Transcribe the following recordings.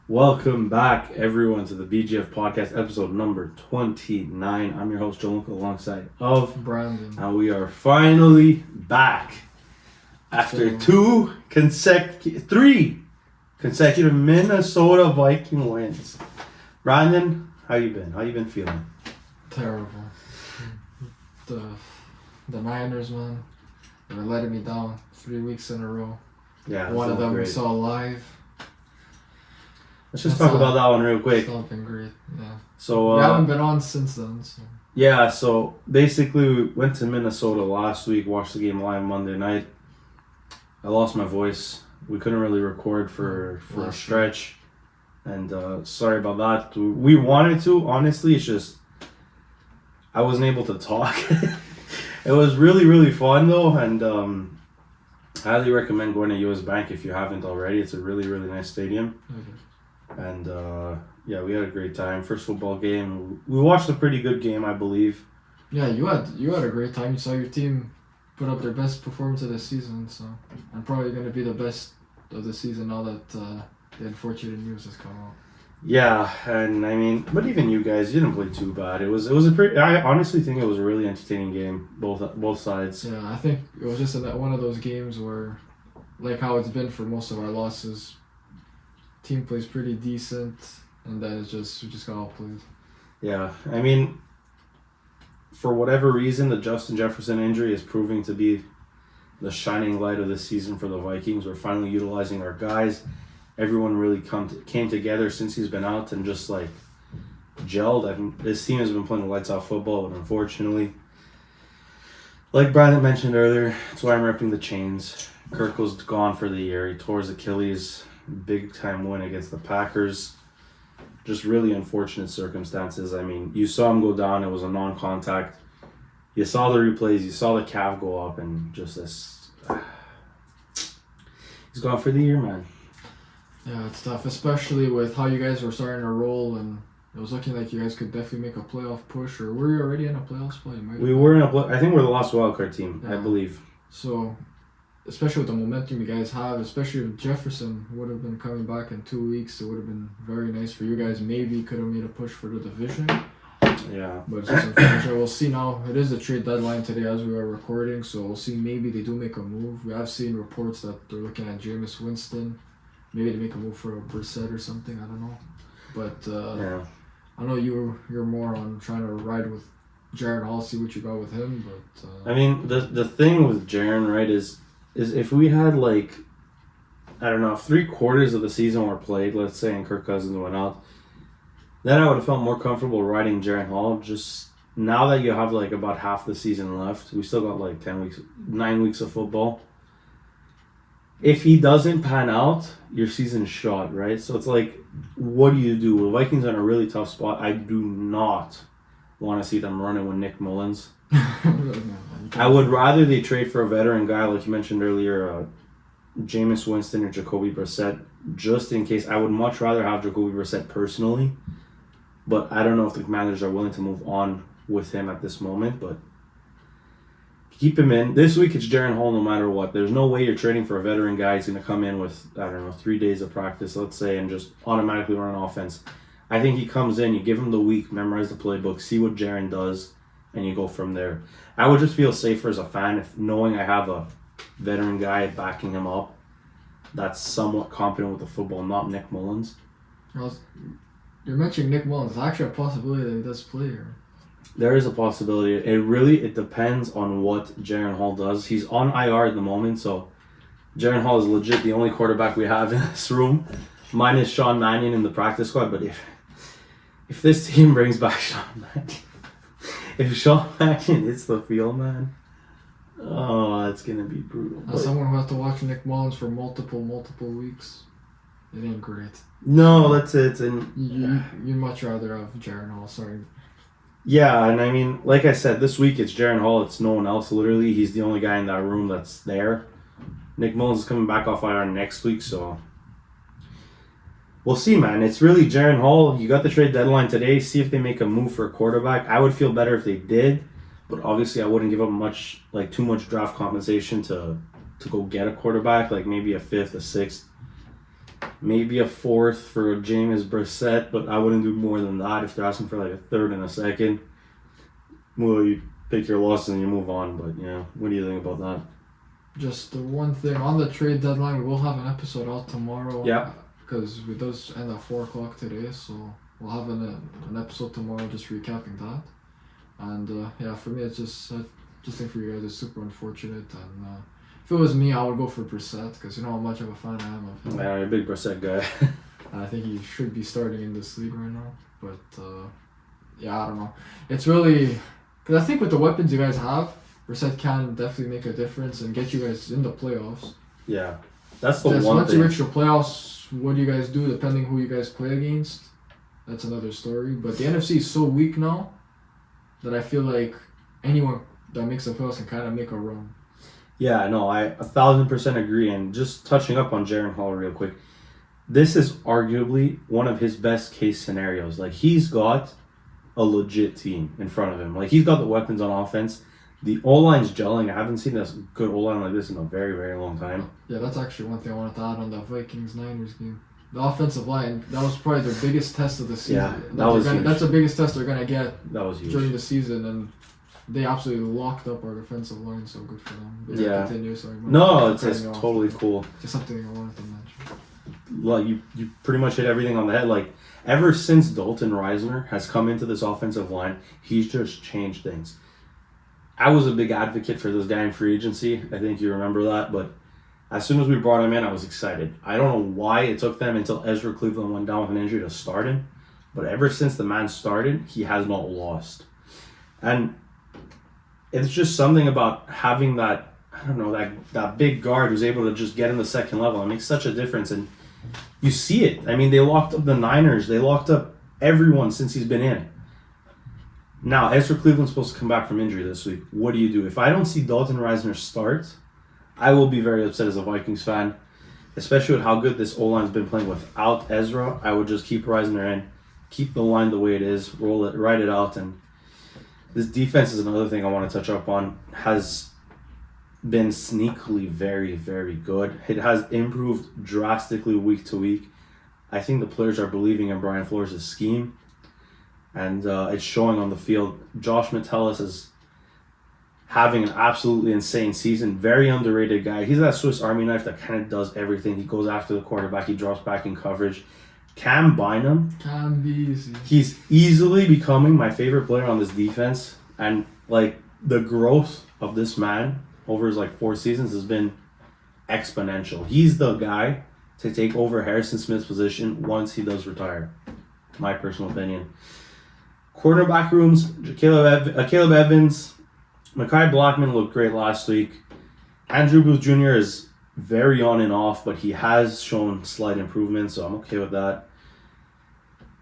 Welcome back, everyone, to the BGF podcast, episode number 29. I'm your host, Gianluca, alongside of Brandon. and we are finally back after three consecutive Minnesota Viking wins. Brandon, how you been? How you been feeling? Terrible. The Niners, man, they were letting me down 3 weeks in a row. Yeah, One of them great. we saw live. Let's just talk about that one real quick. It's not been great, yeah. So We haven't been on since then, so. Yeah, so basically we went to Minnesota last week, watched the game live Monday night. I lost my voice. We couldn't really record for a stretch. And sorry about that. We wanted to, honestly, it's just I wasn't able to talk. It was really, really fun though, and highly recommend going to US Bank if you haven't already. It's a really, really nice stadium. Okay. And yeah, we had a great time. First football game. We watched a pretty good game, I believe. Yeah, you had a great time. You saw your team put up their best performance of the season, so I'm probably going to be the best of the season now that the unfortunate news has come out. Yeah, and I mean, but even you guys, you didn't play too bad. It was a pretty. I honestly think it was a really entertaining game, both sides. Yeah, I think it was just one of those games where, like how it's been for most of our losses, team plays pretty decent, and then we just got outplayed. Yeah, I mean, for whatever reason, the Justin Jefferson injury is proving to be the shining light of the season for the Vikings. We're finally utilizing our guys. Everyone really came together since he's been out and just like gelled. I mean, this team has been playing lights out football, but unfortunately, like Brandon mentioned earlier, that's why I'm repping the chains. Kirk was gone for the year. He tore his Achilles. Big time win against the Packers. Just really unfortunate circumstances. I mean, you saw him go down. It was a non-contact. You saw the replays. You saw the calf go up, and just this. He's gone for the year, man. Yeah, it's tough, especially with how you guys were starting to roll, and it was looking like you guys could definitely make a playoff push. Or were you already in a playoff spot? We were in I think we're the last wildcard team, Yeah. I believe. So, especially with the momentum you guys have, especially if Jefferson would have been coming back in 2 weeks, it would have been very nice for you guys. Maybe could have made a push for the division. Yeah. But it's just unfortunate. We'll see now. It is the trade deadline today as we are recording, so we'll see. Maybe they do make a move. We have seen reports that they're looking at Jameis Winston. Maybe they make a move for a Brissett or something. I don't know. But Yeah. I know you're more on trying to ride with Jaron Hall, see what you got with him. But I mean, the thing with Jaron, right, is if we had like, I don't know, 3/4 of the season were played, let's say, and Kirk Cousins went out, then I would have felt more comfortable riding Jaron Hall. Just now that you have like about half the season left, we still got like 9 weeks of football. If he doesn't pan out, your season's shot, right? So it's like, what do you do? The Vikings are in a really tough spot. I do not want to see them running with Nick Mullins. I would rather they trade for a veteran guy, like you mentioned earlier, Jameis Winston or Jacoby Brissett, just in case. I would much rather have Jacoby Brissett personally, but I don't know if the Commanders are willing to move on with him at this moment, but keep him in. This week it's Jaron Hall no matter what. There's no way you're trading for a veteran guy who's going to come in with, I don't know, 3 days of practice, let's say, and just automatically run an offense. I think he comes in, you give him the week, memorize the playbook, see what Jaron does, and you go from there. I would just feel safer as a fan if knowing I have a veteran guy backing him up that's somewhat competent with the football, not Nick Mullins. You're mentioning Nick Mullins. It's actually a possibility that he does play here. There is a possibility. It depends on what Jaron Hall does. He's on IR at the moment, so Jaron Hall is legit the only quarterback we have in this room, minus Sean Mannion in the practice squad. But if this team brings back Sean Mannion, if Sean Mannion hits the field, man, oh, it's gonna be brutal. As someone who has to watch Nick Mullins for multiple weeks, it ain't great. No, that's it. And you'd much rather have Jaron Hall. Sorry. Yeah, and I mean, like I said, this week it's Jaron Hall. It's no one else. Literally, he's the only guy in that room that's there. Nick Mullins is coming back off IR next week, so we'll see, man. It's really Jaron Hall. You got the trade deadline today. See if they make a move for a quarterback. I would feel better if they did, but obviously I wouldn't give up too much draft compensation to go get a quarterback, like maybe a 5th, a 6th. Maybe a fourth for Jameis Brissett, but I wouldn't do more than that if they're asking for like a third and a second. Well, you pick your losses and you move on, but yeah, what do you think about that? Just the one thing on the trade deadline, we will have an episode out tomorrow. Yeah. Because it does end at 4 o'clock today, so we'll have an episode tomorrow just recapping that. And yeah, for me, it's just think for you guys, it's super unfortunate. And if it was me, I would go for Brissett because you know how much of a fan I am of him. Yeah, you're a big Brissett guy. I think he should be starting in this league right now. But yeah, I don't know. It's really because I think with the weapons you guys have, Brissett can definitely make a difference and get you guys in the playoffs. Yeah, that's the Just one once thing. you reach the playoffs, what do you guys do depending who you guys play against? That's another story. But the NFC is so weak now that I feel like anyone that makes the playoffs can kind of make a run. Yeah, no, I 1,000% agree. And just touching up on Jaren Hall real quick, this is arguably one of his best case scenarios. Like, he's got a legit team in front of him. Like, he's got the weapons on offense. The O-line's gelling. I haven't seen a good O-line like this in a very, very long time. Yeah, that's actually one thing I wanted to add on that Vikings-Niners game. The offensive line, that was probably their biggest test of the season. Yeah, that was huge. That's the biggest test they're going to get That was huge. during the season, and they absolutely locked up our defensive line, so good for them. But Yeah. Continue, sorry. No, it's totally cool. Just something I wanted to mention. Like, you pretty much hit everything on the head. Like, ever since Dalton Reisner has come into this offensive line, he's just changed things. I was a big advocate for this guy in free agency. I think you remember that, but as soon as we brought him in, I was excited. I don't know why it took them until Ezra Cleveland went down with an injury to start him, but ever since the man started, he has not lost. And it's just something about having that, I don't know, that big guard who's able to just get in the second level. It makes such a difference, and you see it. I mean, they locked up the Niners. They locked up everyone since he's been in. Now, Ezra Cleveland's supposed to come back from injury this week. What do you do? If I don't see Dalton Reisner start, I will be very upset as a Vikings fan, especially with how good this O-line's been playing without Ezra. I would just keep Reisner in, keep the line the way it is, roll it, ride it out. And this defense is another thing I want to touch up on. Has been sneakily very, very good. It has improved drastically week to week. I think the players are believing in Brian Flores' scheme, and it's showing on the field. Josh Metellus is having an absolutely insane season. Very underrated guy. He's that Swiss Army knife that kind of does everything. He goes after the quarterback. He drops back in coverage. Cam Bynum. Can be easy. He's easily becoming my favorite player on this defense. And, like, the growth of this man over his, 4 seasons has been exponential. He's the guy to take over Harrison Smith's position once he does retire. My personal opinion. Quarterback rooms, Caleb Evans, Mekhi Blackman looked great last week. Andrew Booth Jr. is very on and off, but he has shown slight improvement, so I'm okay with that.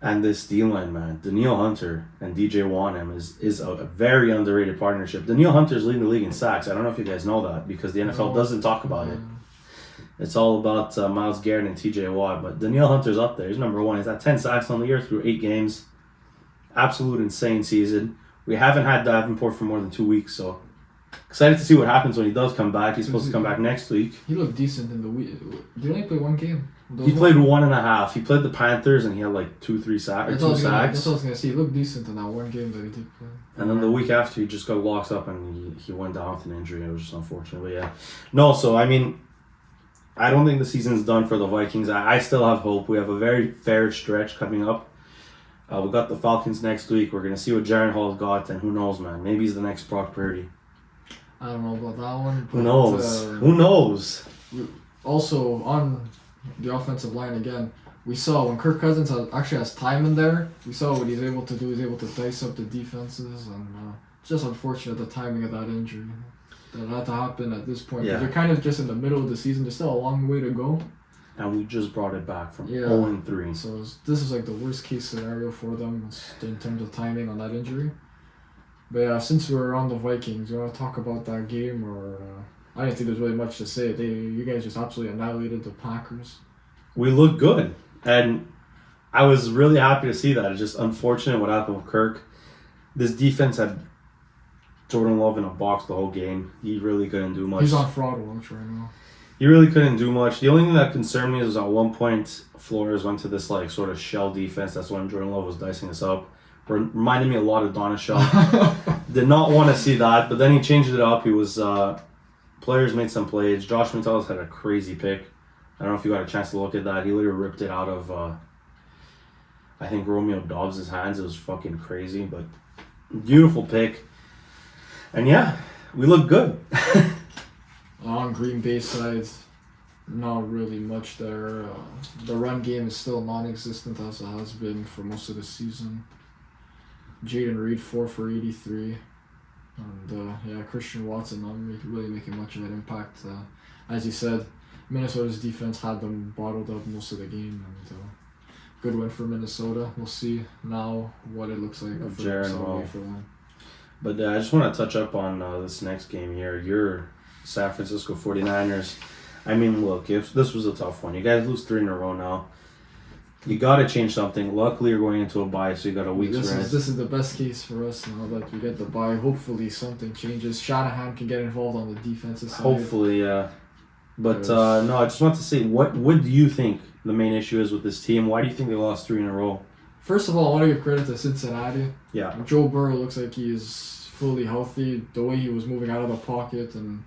And this D-line, man, Danielle Hunter and DJ Wanham is a very underrated partnership. Danielle Hunter is leading the league in sacks. I don't know if you guys know that because the NFL doesn't talk about it. It's all about Myles Garrett and TJ Watt, but Danielle Hunter's up there. He's number 1. He's at 10 sacks on the year through 8 games. Absolute insane season. We haven't had Davenport for more than 2 weeks, so excited to see what happens when he does come back. He's supposed to come back next week. He looked decent in the week. Did he only play 1 game? He played 1.5. He played the Panthers and he had 2 sacks. That's what I was going to say. He looked decent in that 1 game that he did play. And then the week after, he just got locked up and he went down with an injury. It was just unfortunate, but yeah. No, so I mean, I don't think the season's done for the Vikings. I still have hope. We have a very fair stretch coming up. We got the Falcons next week. We're going to see what Jaren Hall's got, and who knows, man. Maybe he's the next Brock Purdy. I don't know about that one. But, who knows? Who knows? Also, on the offensive line again, we saw when Kirk Cousins actually has time in there, we saw what he's able to do. He's able to dice up the defenses, and it's just unfortunate the timing of that injury. That had to happen at this point. Yeah. They're kind of just in the middle of the season. There's still a long way to go. And we just brought it back from 0-3. So this is the worst case scenario for them in terms of timing on that injury. But yeah, since we're on the Vikings, you want to talk about that game, or I didn't think there's really much to say. You guys just absolutely annihilated the Packers. We looked good, and I was really happy to see that. It's just unfortunate what happened with Kirk. This defense had Jordan Love in a box the whole game. He really couldn't do much. He's on fraud watch right now. he really couldn't do much. The only thing that concerned me was at one point Flores went to this like sort of shell defense. That's when Jordan Love was dicing us up. Reminded me a lot of Donishell. Did not want to see that, but then he changed it up. He was players made some plays. Josh Metellus had a crazy pick. I don't know if you got a chance to look at that. He literally ripped it out of I think Romeo Dobbs' hands. It was fucking crazy, but beautiful pick. And yeah, we look good. On Green Bay side, not really much there. The run game is still non-existent as it has been for most of the season. Jaden Reed 4 for 83. And Christian Watson not really making much of an impact. As you said, Minnesota's defense had them bottled up most of the game. And good win for Minnesota. We'll see now what it looks like for them. But I just want to touch up on this next game here. Your San Francisco 49ers. I mean, look, if this was a tough one. You guys lose 3 in a row now. You got to change something. Luckily, you're going into a bye, so you got a week's rest. This is the best case for us now that we get the bye. Hopefully, something changes. Shanahan can get involved on the defensive side. Hopefully, yeah. But no, I just want to say, what do you think the main issue is with this team? Why do you think they lost 3 in a row? First of all, I want to give credit to Cincinnati. Yeah. Joe Burrow looks like he is fully healthy. The way he was moving out of the pocket, and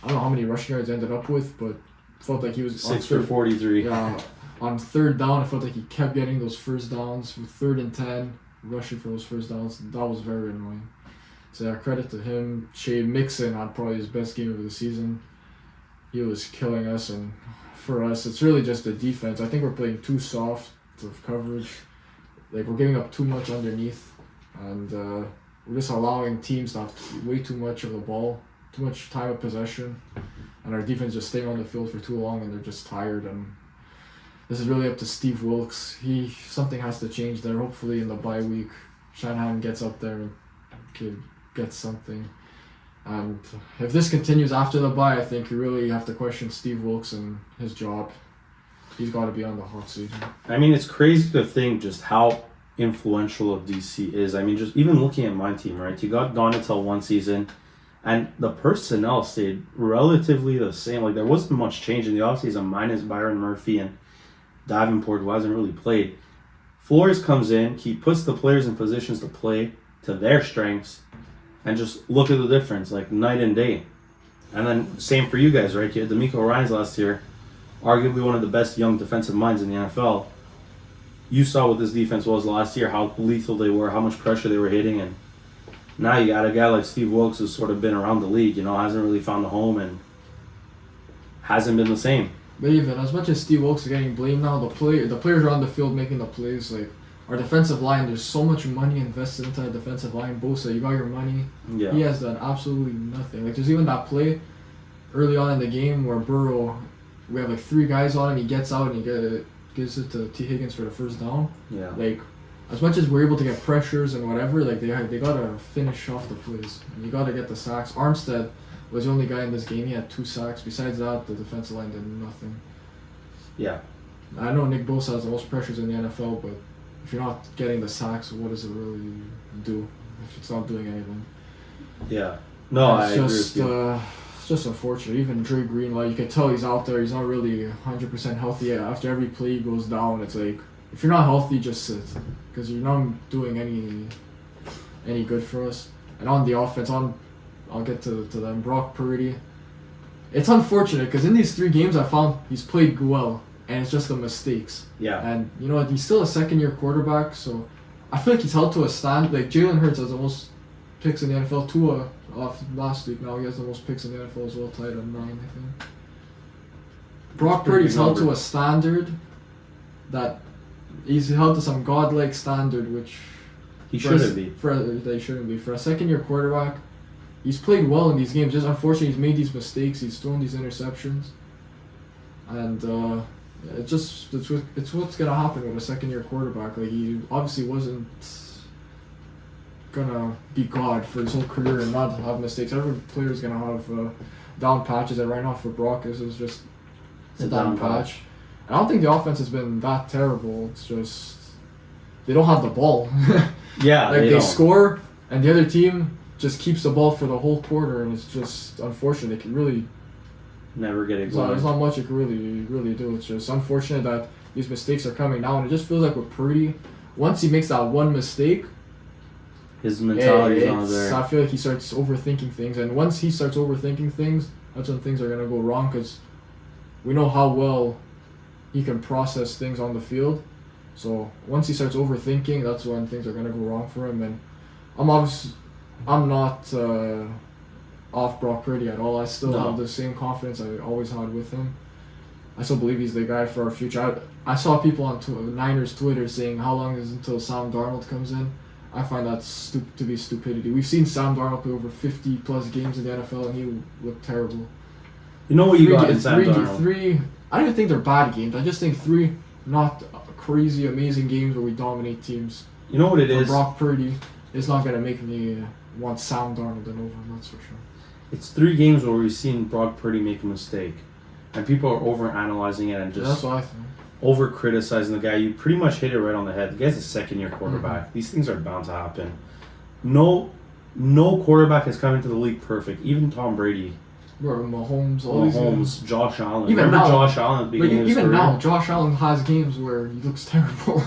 I don't know how many rushing yards he ended up with, but felt like he was 6 for 43. Yeah. On third down, I felt like he kept getting those first downs. With 3rd and 10, rushing for those first downs. That was very annoying. So yeah, credit to him. Shea Mixon had probably his best game of the season. He was killing us, and for us, it's really just the defense. I think we're playing too soft of coverage. Like, we're giving up too much underneath, and we're just allowing teams to have way too much of the ball, too much time of possession, and our defense just staying on the field for too long, and they're just tired. And this is really up to Steve Wilkes. Something has to change there. Hopefully in the bye week, Shanahan gets up there and can get something. And if this continues after the bye, I think you really have to question Steve Wilkes and his job. He's got to be on the hot seat. I mean, it's crazy to think just how influential of DC is. I mean, just even looking at my team, right? You got Donatel one season, and the personnel stayed relatively the same. Like, there wasn't much change in the offseason, minus Byron Murphy and Davenport, who hasn't really played. Flores comes in, he puts the players in positions to play to their strengths, and just look at the difference, like night and day. And then same for you guys, right? You had D'Amico Ryans last year, arguably one of the best young defensive minds in the NFL. You saw what this defense was last year, how lethal they were, how much pressure they were hitting, and now you got a guy like Steve Wilkes who's sort of been around the league, hasn't really found a home and hasn't been the same. But even as much as Steve Wilkes is getting blamed now, the players are on the field making the plays. Like, our defensive line, there's so much money invested into the defensive line. Bosa, you got your money. Yeah. He has done absolutely nothing. Like, there's even that play early on in the game where Burrow, we have like 3 guys on him, he gets out and he gives it to T. Higgins for the first down. Yeah. Like, as much as we're able to get pressures and whatever, like they gotta finish off the plays. And you gotta get the sacks. Armstead was the only guy in this game. He had 2 sacks. Besides that, the defensive line did nothing. Yeah. I know Nick Bosa has the most pressures in the NFL, but if you're not getting the sacks, what does it really do if it's not doing anything? Yeah. No, I agree with you. It's just unfortunate. Even Dre Greenlaw, you can tell he's out there. He's not really 100% healthy. After every play he goes down, it's like, if you're not healthy, just sit. Because you're not doing any good for us. And on the offense, I'll get to them. Brock Purdy. It's unfortunate because in these 3 games I found he's played well, and it's just the mistakes. Yeah. And he's still a second-year quarterback, so I feel like he's held to a stand. Like, Jalen Hurts has the most picks in the NFL. Tua off last week. Now he has the most picks in the NFL as well, tied at 9, I think. Brock Purdy's held to a standard that he's held to some godlike standard, which he shouldn't be. They shouldn't be. For a second-year quarterback, he's played well in these games. Just unfortunately, he's made these mistakes. He's thrown these interceptions, and it's what's gonna happen with a second-year quarterback. Like, he obviously wasn't gonna be God for his whole career and not have mistakes. Every player is gonna have down patches, and right now for Brock, this is just a down patch. I don't think the offense has been that terrible. It's just they don't have the ball. Yeah, like they don't. score, and the other team just keeps the ball for the whole quarter, and it's just unfortunate. They could really never get it So going. there's not much you can really do. It's just unfortunate that these mistakes are coming now, and it just feels like with Purdy, once he makes that one mistake, His mentality is not there. I feel like he starts overthinking things, and once he starts overthinking things, that's when things are gonna go wrong. Because we know how well he can process things on the field. So once he starts overthinking, that's when things are gonna go wrong for him. And I'm not off Brock Purdy at all. I still have the same confidence I always had with him. I still believe he's the guy for our future. I saw people on Niners Twitter saying, how long is it until Sam Darnold comes in? I find that to be stupidity. We've seen Sam Darnold play over 50 plus games in the NFL, and he looked terrible. You know what you got in Sam Darnold? I don't even think they're bad games. I just think 3 not crazy amazing games where we dominate teams. You know what it is? Brock Purdy is not gonna make me want Sam Darnold and over him. That's for sure. It's 3 games where we've seen Brock Purdy make a mistake, and people are over analyzing it and just That's what I think. over criticizing the guy. You pretty much hit it right on the head. The guy's a second-year quarterback. Mm-hmm. These things are bound to happen. No quarterback has come into the league perfect. Even Tom Brady. Mahomes, Josh Allen. Even Remember now, Josh Allen at the beginning of his career? Even now, Josh Allen has games where he looks terrible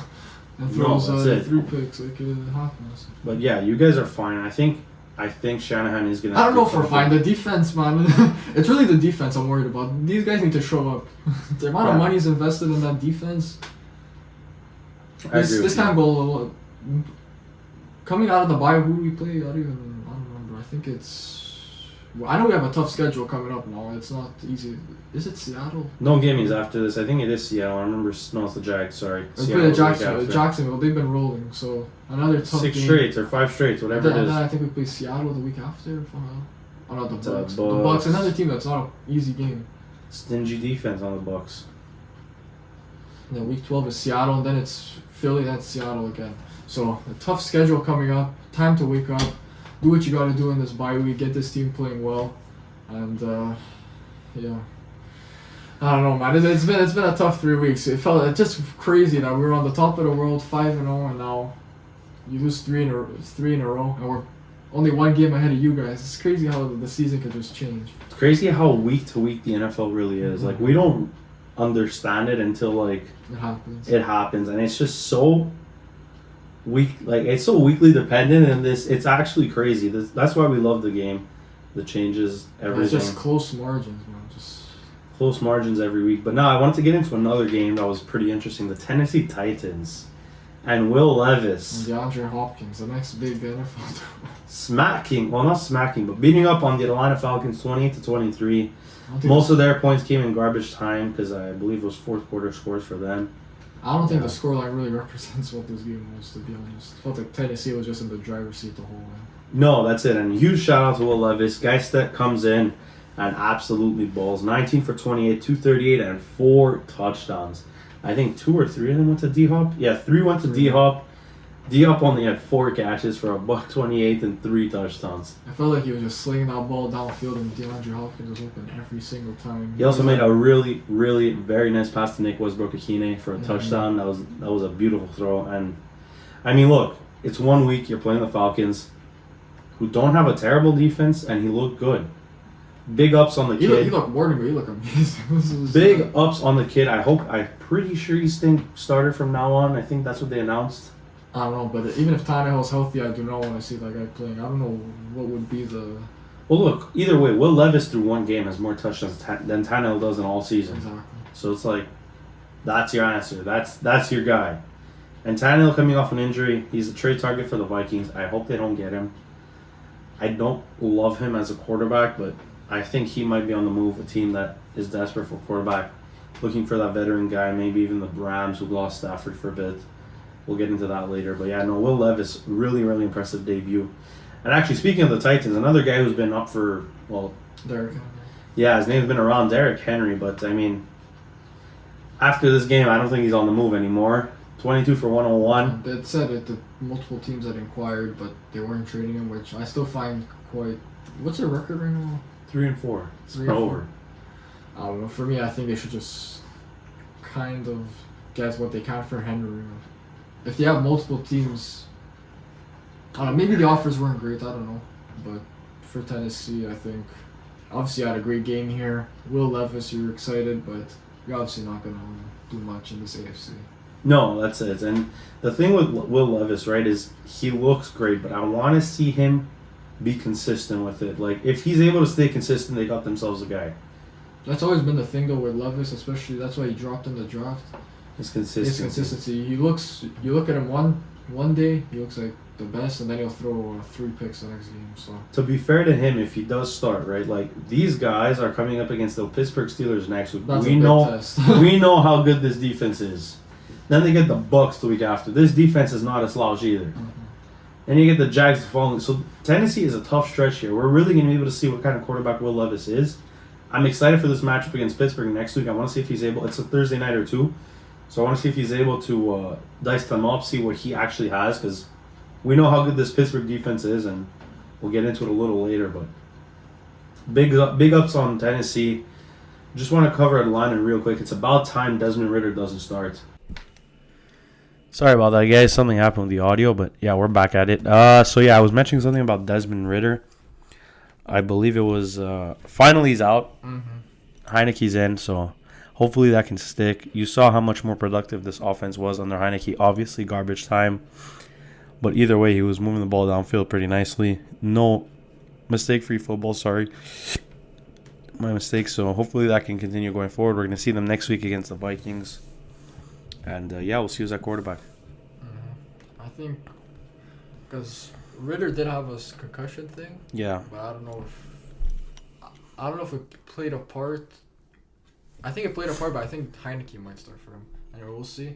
and throws 3 picks. Like, it happens. But yeah, you guys are fine. I think Shanahan is gonna. I don't know if we're fine. The defense, man. It's really the defense I'm worried about. These guys need to show up. The amount of money is invested in that defense. This time goal, coming out of the bye, who do we play? I don't remember. I think it's. I know we have a tough schedule coming up now. It's not easy. Is it Seattle? No games after this. I think it is Seattle. I remember. No, it's the Jags. Sorry. We play the Jacksonville. They've been rolling. So another tough 6 game. straight or 5 straight, whatever it is. Then I think we play Seattle the week after. Not the Bucs. The Bucs, another team that's not an easy game. Stingy defense on the Bucs. And then week 12 is Seattle, and then it's Philly, then Seattle again. So a tough schedule coming up. Time to wake up. Do what you got to do in this bye week. Get this team playing well, and yeah. I don't know, man. It's been a tough 3 weeks. It felt just crazy that we were on the top of the world, 5-0, and now you lose 3 in a row, and we're only 1 game ahead of you guys. It's crazy how the season could just change. It's crazy how week to week the NFL really is. Like, we don't understand it until like it happens, and it's just so it's so weekly dependent, and it's actually crazy. That's why we love the game. The changes, everything. It's just close margins, man. Just close margins every week. But now I wanted to get into another game that was pretty interesting. The Tennessee Titans and Will Levis. And DeAndre Hopkins, the next big NFL. Not smacking, but beating up on the Atlanta Falcons 28-23. Most of their points came in garbage time because I believe it was 4th quarter scores for them. I don't think the scoreline really represents what this game was, to be honest. I felt like Tennessee was just in the driver's seat the whole way. No, that's it. And huge shout out to Will Levis. Guy that comes in and absolutely balls. 19 for 28, 238, and 4 touchdowns. I think 2 or 3 of them went to D-Hop. Yeah, 3 went to D-Hop. D-Hop only had 4 catches for $128 and 3 touchdowns. I felt like he was just slinging that ball downfield, and DeAndre Hopkins was open every single time. He also made a really, really very nice pass to Nick Westbrook-Akine for a touchdown. That was a beautiful throw. And I mean, look, it's 1 week. You're playing the Falcons, who don't have a terrible defense, and he looked good. Big ups on the kid. He looked more than good. He looked amazing. Big ups on the kid. I'm pretty sure he's staying starter from now on. I think that's what they announced. I don't know, but even if Tannehill's healthy, I do not want to see that guy playing. I don't know what would be the... Well, look, either way, Will Levis through 1 game has more touchdowns than Tannehill does in all season. Exactly. So it's like, that's your answer. That's your guy. And Tannehill coming off an injury, he's a trade target for the Vikings. I hope they don't get him. I don't love him as a quarterback, but I think he might be on the move. A team that is desperate for a quarterback, looking for that veteran guy, maybe even the Rams who lost Stafford for a bit. We'll get into that later. But yeah, no, Will Levis, really, really impressive debut. And actually, speaking of the Titans, another guy who's been up for, Derrick Henry. Yeah, his name's been around, Derrick Henry. But, I mean, after this game, I don't think he's on the move anymore. 22 for 101. It said that the multiple teams had inquired, but they weren't trading him, which I still find quite... What's their record right now? 3-4. It's over. I don't know. For me, I think they should just kind of get what they can for Henry. If they have multiple teams, I don't know, maybe the offers weren't great, I don't know. But for Tennessee, I think Obviously, had a great game here. Will Levis, you're excited, but you're obviously not going to do much in this AFC. No, that's it. And the thing with Will Levis, right, is he looks great, but I want to see him be consistent with it. Like, if he's able to stay consistent, they got themselves a guy. That's always been the thing, though, with Levis, especially. That's why he dropped in the draft. His consistency. His consistency. He looks. You look at him one day, he looks like the best, and then he'll throw 3 picks the next game. So To be fair to him, if he does start, right, like, these guys are coming up against the Pittsburgh Steelers next week. that's we a know big test. we know how good this defense is. Then they get the Bucs the week after. This defense is not a slouch either. Mhm. And you get the Jags the following. So Tennessee is a tough stretch here. We're really going to be able to see what kind of quarterback Will Levis is. I'm excited for this matchup against Pittsburgh next week. I want to see if he's able. It's a Thursday night or two. So I want to see if he's able to dice them up, see what he actually has, because we know how good this Pittsburgh defense is, and we'll get into it a little later. But big ups on Tennessee. Just want to cover Atlanta real quick. It's about time Desmond Ridder doesn't start. Sorry about that, guys. Something happened with the audio, but yeah, we're back at it. So yeah, I was mentioning something about Desmond Ridder. I believe it was finally he's out. Mm-hmm. Heineke's in, so hopefully that can stick. You saw how much more productive this offense was under Heineke. Obviously, garbage time, but either way, he was moving the ball downfield pretty nicely. No mistake-free football. Sorry, my mistake. So hopefully that can continue going forward. We're going to see them next week against the Vikings. And, yeah, we'll see who's at quarterback. I think because Ritter did have a concussion thing. Yeah. But I don't know if it played a part. I think it played a part, but I think Heineke might start for him. Anyway, we'll see.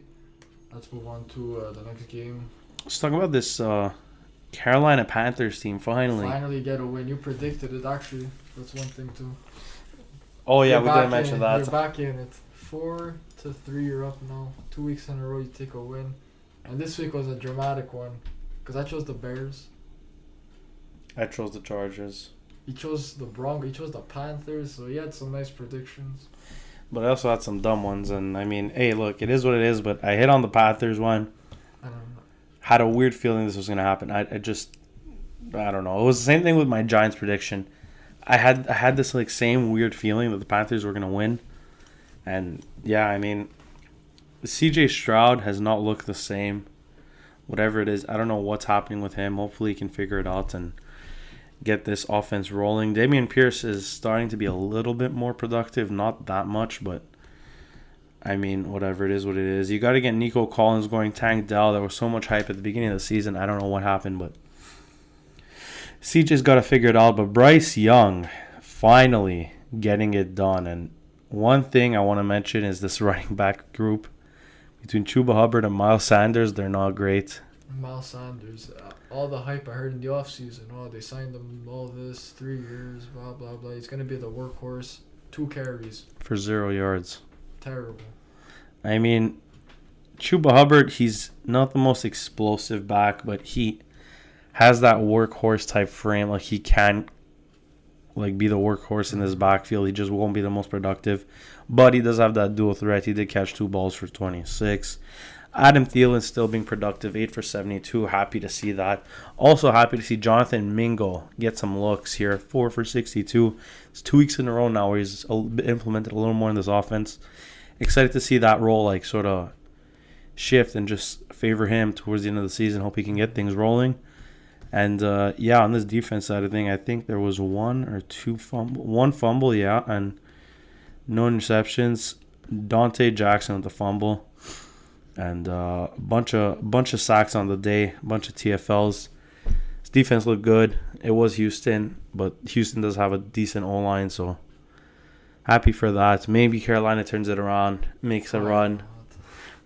Let's move on to the next game. Let's talk about this Carolina Panthers team, finally. Finally get a win. You predicted it, actually. That's one thing, too. Oh, yeah, You're we back didn't mention in, that. You're back in it. 4-3, you're up now. 2 weeks in a row, you take a win. And this week was a dramatic one. Because I chose the Bears. I chose the Chargers. He chose the Broncos. He chose the Panthers. So he had some nice predictions. But I also had some dumb ones. And, I mean, hey, look, it is what it is. But I hit on the Panthers one. I don't know. Had a weird feeling this was going to happen. I don't know. It was the same thing with my Giants prediction. I had this, like, same weird feeling that the Panthers were going to win. And, yeah, I mean, CJ Stroud has not looked the same. Whatever it is, I don't know what's happening with him. Hopefully he can figure it out and get this offense rolling. Dameon Pierce is starting to be a little bit more productive. Not that much, but, I mean, whatever it is, what it is. You got to get Nico Collins going. Tank Dell, there was so much hype at the beginning of the season. I don't know what happened, but CJ's got to figure it out. But Bryce Young finally getting it done. And one thing I want to mention is this running back group between Chuba Hubbard and Miles Sanders. They're not great. Miles Sanders, all the hype I heard in the offseason. Oh, they signed him all this, 3 years, blah, blah, blah. He's going to be the workhorse. 2 carries. For 0 yards. Terrible. I mean, Chuba Hubbard, he's not the most explosive back, but he has that workhorse type frame. Like, he can be the workhorse in his backfield. He just won't be the most productive. But he does have that dual threat. He did catch 2 balls for 26. Adam Thielen still being productive, 8 for 72. Happy to see that. Also happy to see Jonathan Mingo get some looks here, 4 for 62. It's 2 weeks in a row now where he's implemented a little more in this offense. Excited to see that role sort of shift and just favor him towards the end of the season. Hope he can get things rolling. And, on this defense side of thing, I think there was 1 or 2 fumble. 1 fumble, and no interceptions. Dante Jackson with the fumble. And a bunch of sacks on the day, a bunch of TFLs. His defense looked good. It was Houston, but Houston does have a decent O-line, so happy for that. Maybe Carolina turns it around, makes a run.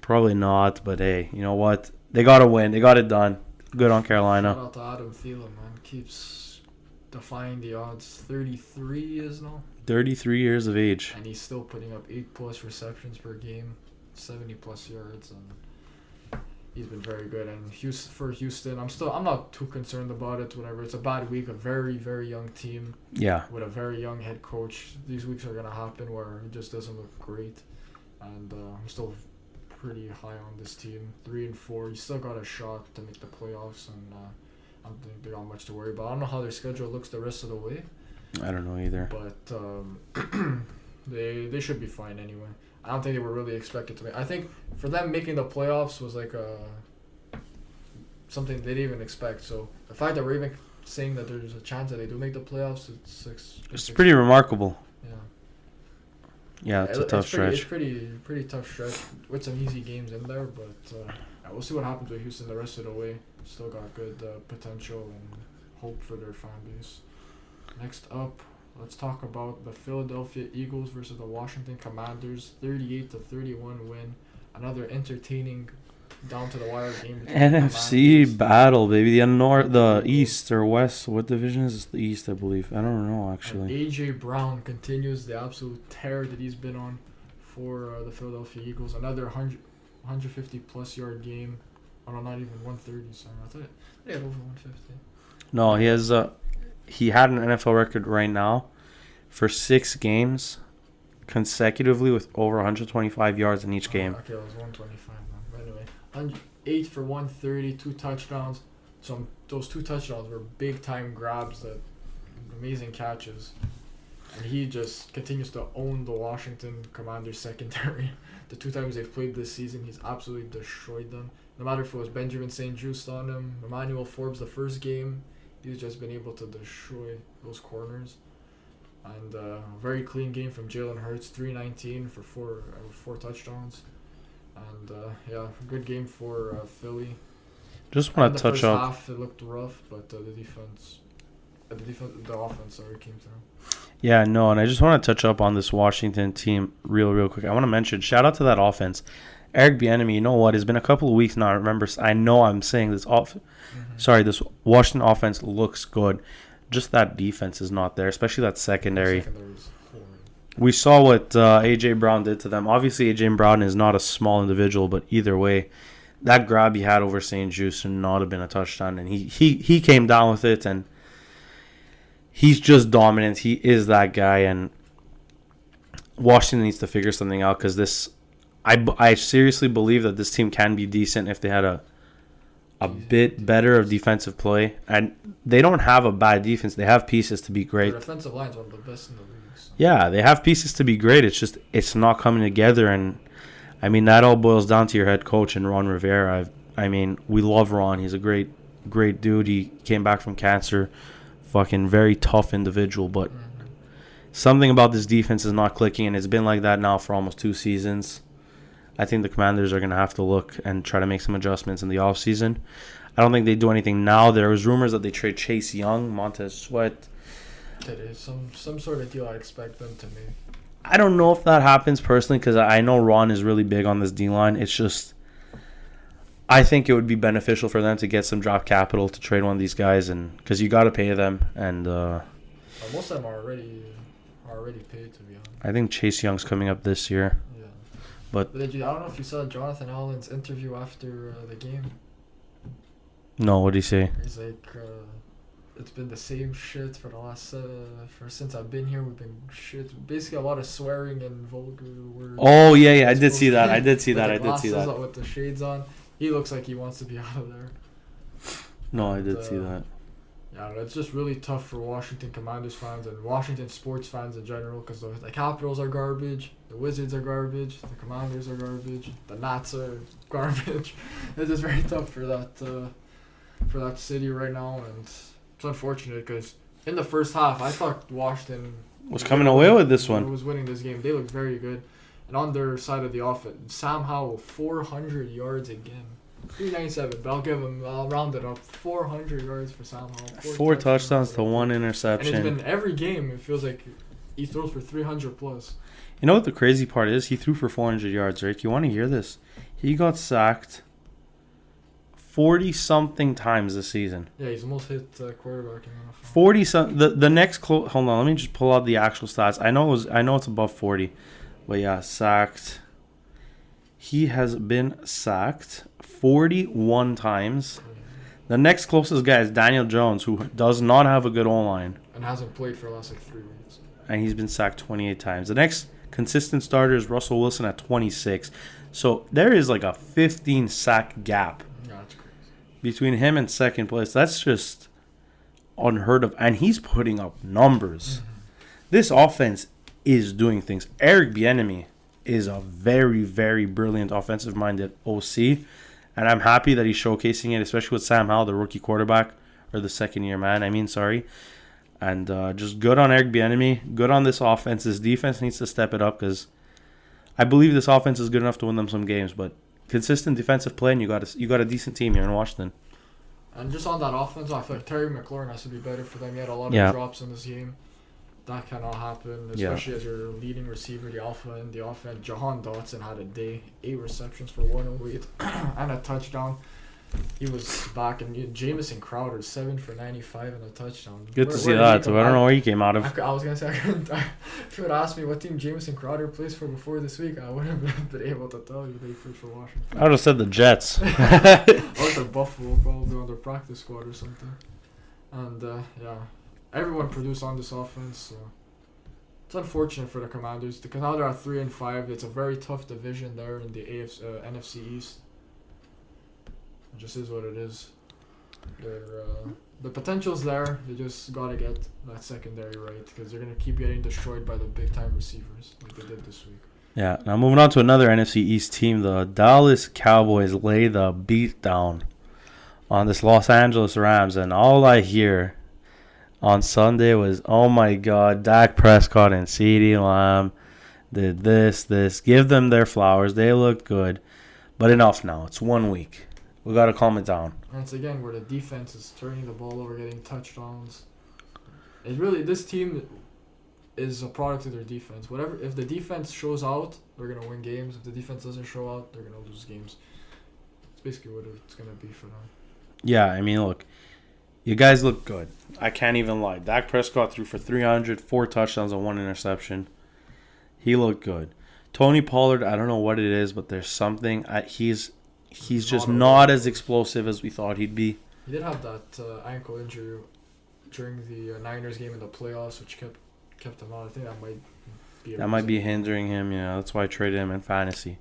Probably not, but hey, you know what? They got to win. They got it done. Good on Carolina. Shout out to Adam Thielen, man. Keeps defying the odds. 33 he is now. 33 years of age. And he's still putting up 8+ receptions per game, 70+ yards, and he's been very good. And for Houston, I'm not too concerned about it. Whatever, it's a bad week. A very, very young team. Yeah. With a very young head coach. These weeks are gonna happen where it just doesn't look great. And I'm still pretty high on this team. 3-4. You still got a shot to make the playoffs, and I don't think they got much to worry about. I don't know how their schedule looks the rest of the way, I don't know either. But they should be fine anyway. I don't think they were really expected to make. I think for them making the playoffs was like something they didn't even expect. So the fact that we're even saying that there's a chance that they do make the playoffs, it's pretty remarkable. Yeah. Yeah, it's a tough stretch. It's pretty tough stretch with some easy games in there, but we'll see what happens with Houston the rest of the way. Still got good potential and hope for their fan base. Next up, let's talk about the Philadelphia Eagles versus the Washington Commanders. 38-31 win. Another entertaining down to the wire game. NFC battle, baby. The East or West. What division is this? The East, I believe. I don't know, actually. And AJ Brown continues the absolute tear that he's been on for the Philadelphia Eagles. Another 150 plus yard game. Oh no, not even 130. Sorry, I thought he had over 150. No, he has. He had an NFL record right now for 6 games consecutively with over 125 yards in each game. Okay, it was 125 now. But anyway, 8 for 130, 2 touchdowns. So those 2 touchdowns were big time grabs, that amazing catches. And he just continues to own the Washington Commanders secondary. The 2 times they've played this season, he's absolutely destroyed them. No matter if it was Benjamin St. Juste on him, Emmanuel Forbes the first game, he's just been able to destroy those corners. And very clean game from Jalen Hurts, 319 for 4 touchdowns. And good game for Philly. Just want to touch up. The first half it looked rough, but the offense came through. Yeah, no, and I just want to touch up on this Washington team real quick. I want to mention, shout out to that offense. Eric Bieniemy, you know what? It's been a couple of weeks now. I know I'm saying this this Washington offense looks good. Just that defense is not there, especially that secondary. We saw what A.J. Brown did to them. Obviously, A.J. Brown is not a small individual, but either way, that grab he had over St. Juste should not have been a touchdown, and he came down with it, and he's just dominant. He is that guy, and Washington needs to figure something out because this. I seriously believe that this team can be decent if they had a bit better of defensive play. And they don't have a bad defense. They have pieces to be great. Their defensive line is one of the best in the league. So. Yeah, they have pieces to be great. It's just it's not coming together. And, I mean, that all boils down to your head coach and Ron Rivera. I mean, we love Ron. He's a great dude. He came back from cancer. Fucking very tough individual. But something about this defense is not clicking, and it's been like that now for almost 2 seasons. I think the Commanders are going to have to look and try to make some adjustments in the offseason. I don't think they do anything now. There was rumors that they trade Chase Young, Montez Sweat. That is some sort of deal I expect them to make. I don't know if that happens personally because I know Ron is really big on this D-line. It's just I think it would be beneficial for them to get some draft capital to trade one of these guys, and because you got to pay them. And most of them are already paid, to be honest. I think Chase Young's coming up this year. But I don't know if you saw Jonathan Allen's interview after the game. No, what did he say? He's like, it's been the same shit for the last since I've been here. We've been shit. Basically, a lot of swearing and vulgar words. Oh yeah, I did see that. I did see that. With the shades on, he looks like he wants to be out of there. No, I did see that. Yeah, it's just really tough for Washington Commanders fans and Washington sports fans in general because the Capitals are garbage, the Wizards are garbage, the Commanders are garbage, the Nats are garbage. It's just very tough for that city right now, and it's unfortunate because in the first half I thought Washington was coming away with this one. Was winning this game. They looked very good, and on their side of the offense, Sam Howell 400 yards again. 397, but I'll round it up. 400 yards for Sam Howell. 4 touchdowns to 1 interception. And it's been every game, it feels like he throws for 300 plus. You know what the crazy part is? He threw for 400 yards, Rick. You want to hear this? He got sacked 40-something times this season. Yeah, he's the most hit quarterback in the NFL. 40-something. The next hold on, let me just pull out the actual stats. I know it's above 40. But yeah, sacked. He has been sacked 41 times. The next closest guy is Daniel Jones, who does not have a good O-line. And hasn't played for the last 3 weeks. And he's been sacked 28 times. The next consistent starter is Russell Wilson at 26. So there is like a 15 sack gap Yeah, that's crazy. between him and second place. That's just unheard of, and he's putting up numbers. This offense is doing things. Eric Bieniemy is a very, very brilliant offensive-minded OC, and I'm happy that he's showcasing it, especially with Sam Howell, the rookie quarterback, or the second-year man, And just good on Eric Bieniemy, good on this offense. This defense needs to step it up because I believe this offense is good enough to win them some games, but consistent defensive play, and you got a decent team here in Washington. And just on that offense, I feel like Terry McLaurin has to be better for them. He had a lot of drops in this game. That cannot happen, especially as your leading receiver, the alpha in the offense. Jahan Dotson had a day, 8 receptions for 108 and a touchdown. He was back, and Jamison Crowder, 7 for 95 and a touchdown. Good to see that, so I don't know where he came out of. I was going to say, if you would ask me what team Jamison Crowder plays for before this week, I wouldn't have been able to tell you that he plays for Washington. I would have said the Jets. Or the Buffalo, probably on their practice squad or something. And, everyone produced on this offense, so it's unfortunate for the Commanders because now they're at 3-5. It's a very tough division there in the NFC East. It just is what it is. The potential's there. They just gotta get that secondary right because they're gonna keep getting destroyed by the big time receivers like they did this week. Yeah. Now moving on to another NFC East team, the Dallas Cowboys lay the beat down on this Los Angeles Rams, and all I hear on Sunday was, oh my God, Dak Prescott and CeeDee Lamb did this. Give them their flowers. They look good. But enough now. It's 1 week. We got to calm it down. And it's again where the defense is turning the ball over, getting touchdowns. This team is a product of their defense. If the defense shows out, they're going to win games. If the defense doesn't show out, they're going to lose games. It's basically what it's going to be for them. Yeah, I mean, look. You guys look good. I can't even lie. Dak Prescott threw for 300, 4 touchdowns and 1 interception. He looked good. Tony Pollard, I don't know what it is, but there's something. He's just not as explosive as we thought he'd be. He did have that ankle injury during the Niners game in the playoffs, which kept him out. I think that might be hindering him. Yeah, that's why I traded him in fantasy.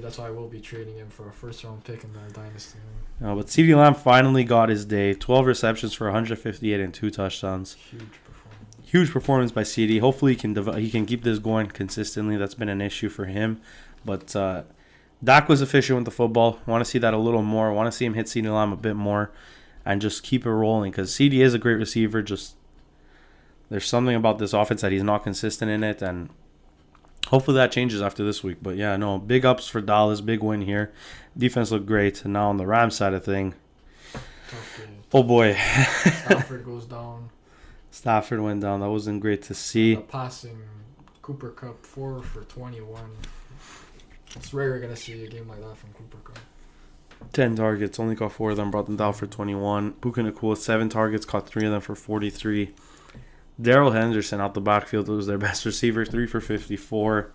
That's why I will be trading him for a first-round pick in the dynasty. But CeeDee Lamb finally got his day. 12 receptions for 158 and 2 touchdowns. Huge performance by CeeDee. Hopefully he can keep this going consistently. That's been an issue for him. But Dak was efficient with the football. Want to see that a little more. Want to see him hit CeeDee Lamb a bit more and just keep it rolling because CeeDee is a great receiver. Just there's something about this offense that he's not consistent in it, and hopefully that changes after this week. But yeah, no, big ups for Dallas. Big win here. Defense looked great. And now on the Rams side of thing, oh boy. Stafford goes down. Stafford went down. That wasn't great to see. Passing Cooper Kupp 4 for 21. It's rare you're going to see a game like that from Cooper Kupp. 10 targets. Only caught 4 of them. Brought them down for 21. Puka Nacua, 7 targets. Caught 3 of them for 43. Darrell Henderson out the backfield was their best receiver, 3 for 54.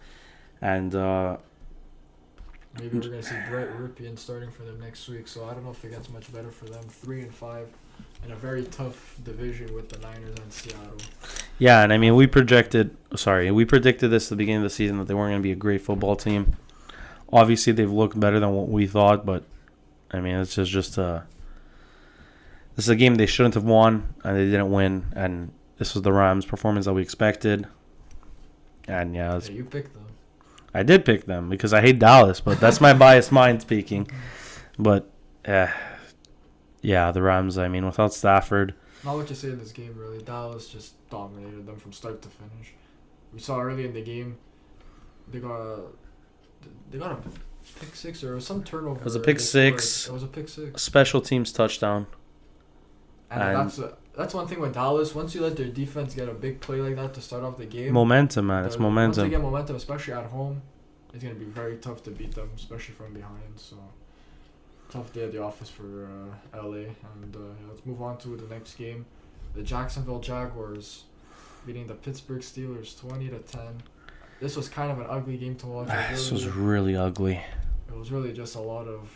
And maybe we're going to see Brett Ripien starting for them next week, so I don't know if it gets much better for them. 3-5 in a very tough division with the Niners and Seattle. Yeah, and I mean, we predicted this at the beginning of the season that they weren't going to be a great football team. Obviously, they've looked better than what we thought, but I mean, it's just this is a game they shouldn't have won, and they didn't win, and this was the Rams' performance that we expected. And yeah, you picked them. I did pick them because I hate Dallas, but that's my biased mind speaking. But yeah, the Rams, I mean, without Stafford. Not what you say in this game, really. Dallas just dominated them from start to finish. We saw early in the game, they got a pick six or some turnover. It was a pick six. It was a pick six. Special teams touchdown. And that's one thing with Dallas. Once you let their defense get a big play like that to start off the game. Momentum, man. It's momentum. Once they get momentum, especially at home, it's going to be very tough to beat them, especially from behind. So, tough day at the office for LA. And let's move on to the next game. The Jacksonville Jaguars beating the Pittsburgh Steelers 20-10. This was kind of an ugly game to watch. This was really ugly. It was really just a lot of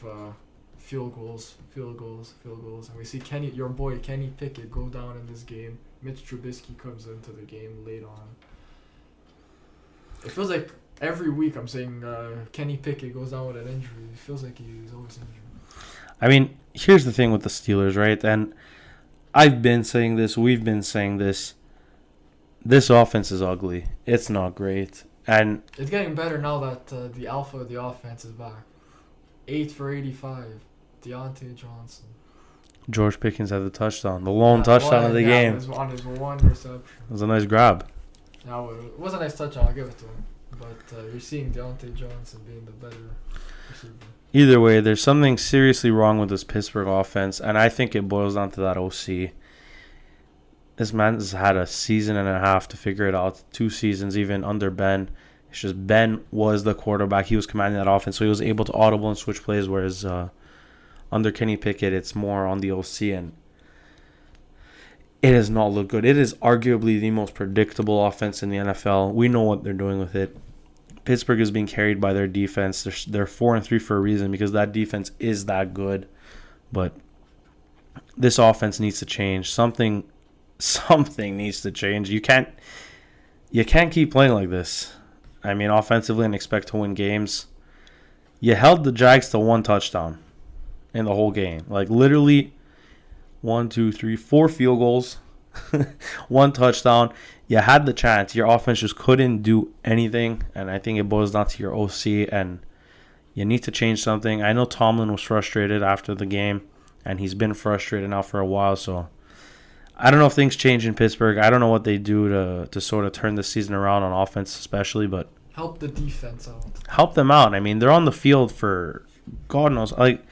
field goals. And we see your boy Kenny Pickett go down in this game. Mitch Trubisky comes into the game late on. It feels like every week I'm saying Kenny Pickett goes down with an injury. It feels like he's always injured. I mean, here's the thing with the Steelers, right? And I've been saying this. We've been saying this. This offense is ugly. It's not great. And it's getting better now that the alpha of the offense is back. 8 for 85. Deontay Johnson. George Pickens had the touchdown. The lone touchdown of the game. On his one reception. It was a nice grab. Yeah, it was a nice touchdown. I'll give it to him. But you're seeing Deontay Johnson being the better receiver. Either way, there's something seriously wrong with this Pittsburgh offense, and I think it boils down to that OC. This man has had a season and a half to figure it out. 2 seasons, even under Ben. It's just Ben was the quarterback. He was commanding that offense, so he was able to audible and switch plays, whereas under Kenny Pickett, it's more on the OC, and it does not look good. It is arguably the most predictable offense in the NFL. We know what they're doing with it. Pittsburgh is being carried by their defense. They're 4-3 for a reason because that defense is that good. But this offense needs to change. Something needs to change. You can't keep playing like this. I mean, offensively and expect to win games. You held the Jags to 1 touchdown in the whole game. Like literally 1, 2, 3, 4 field goals, 1 touchdown. You had the chance. Your offense just couldn't do anything, and I think it boils down to your OC, and you need to change something. I know Tomlin was frustrated after the game, and he's been frustrated now for a while, so I don't know if things change in Pittsburgh. I don't know what they do to sort of turn the season around on offense especially, but help the defense out. Help them out. I mean, they're on the field for God knows. Like,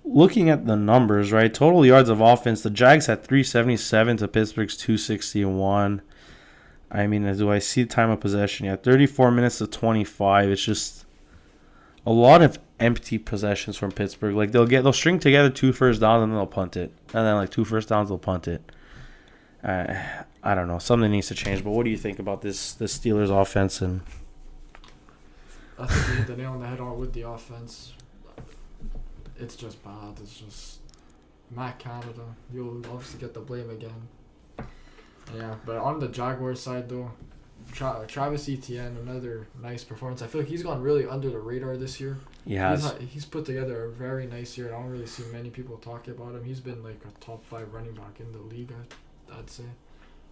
looking at the numbers, right? Total yards of offense, the Jags had 377 to Pittsburgh's 261. I mean, do I see time of possession? Yeah, 34 minutes to 25. It's just a lot of empty possessions from Pittsburgh. Like, they'll string together 2 first downs and then they'll punt it. And then, like, 2 first downs, they'll punt it. I don't know. Something needs to change. But what do you think about this Steelers offense? And I think you hit the nail on the head with the offense. It's just bad. It's just Matt Canada. You'll obviously get the blame again. Yeah, but on the Jaguars side, though, Travis Etienne, another nice performance. I feel like he's gone really under the radar this year. He has. He's put together a very nice year. I don't really see many people talking about him. He's been like a top 5 running back in the league, I'd say.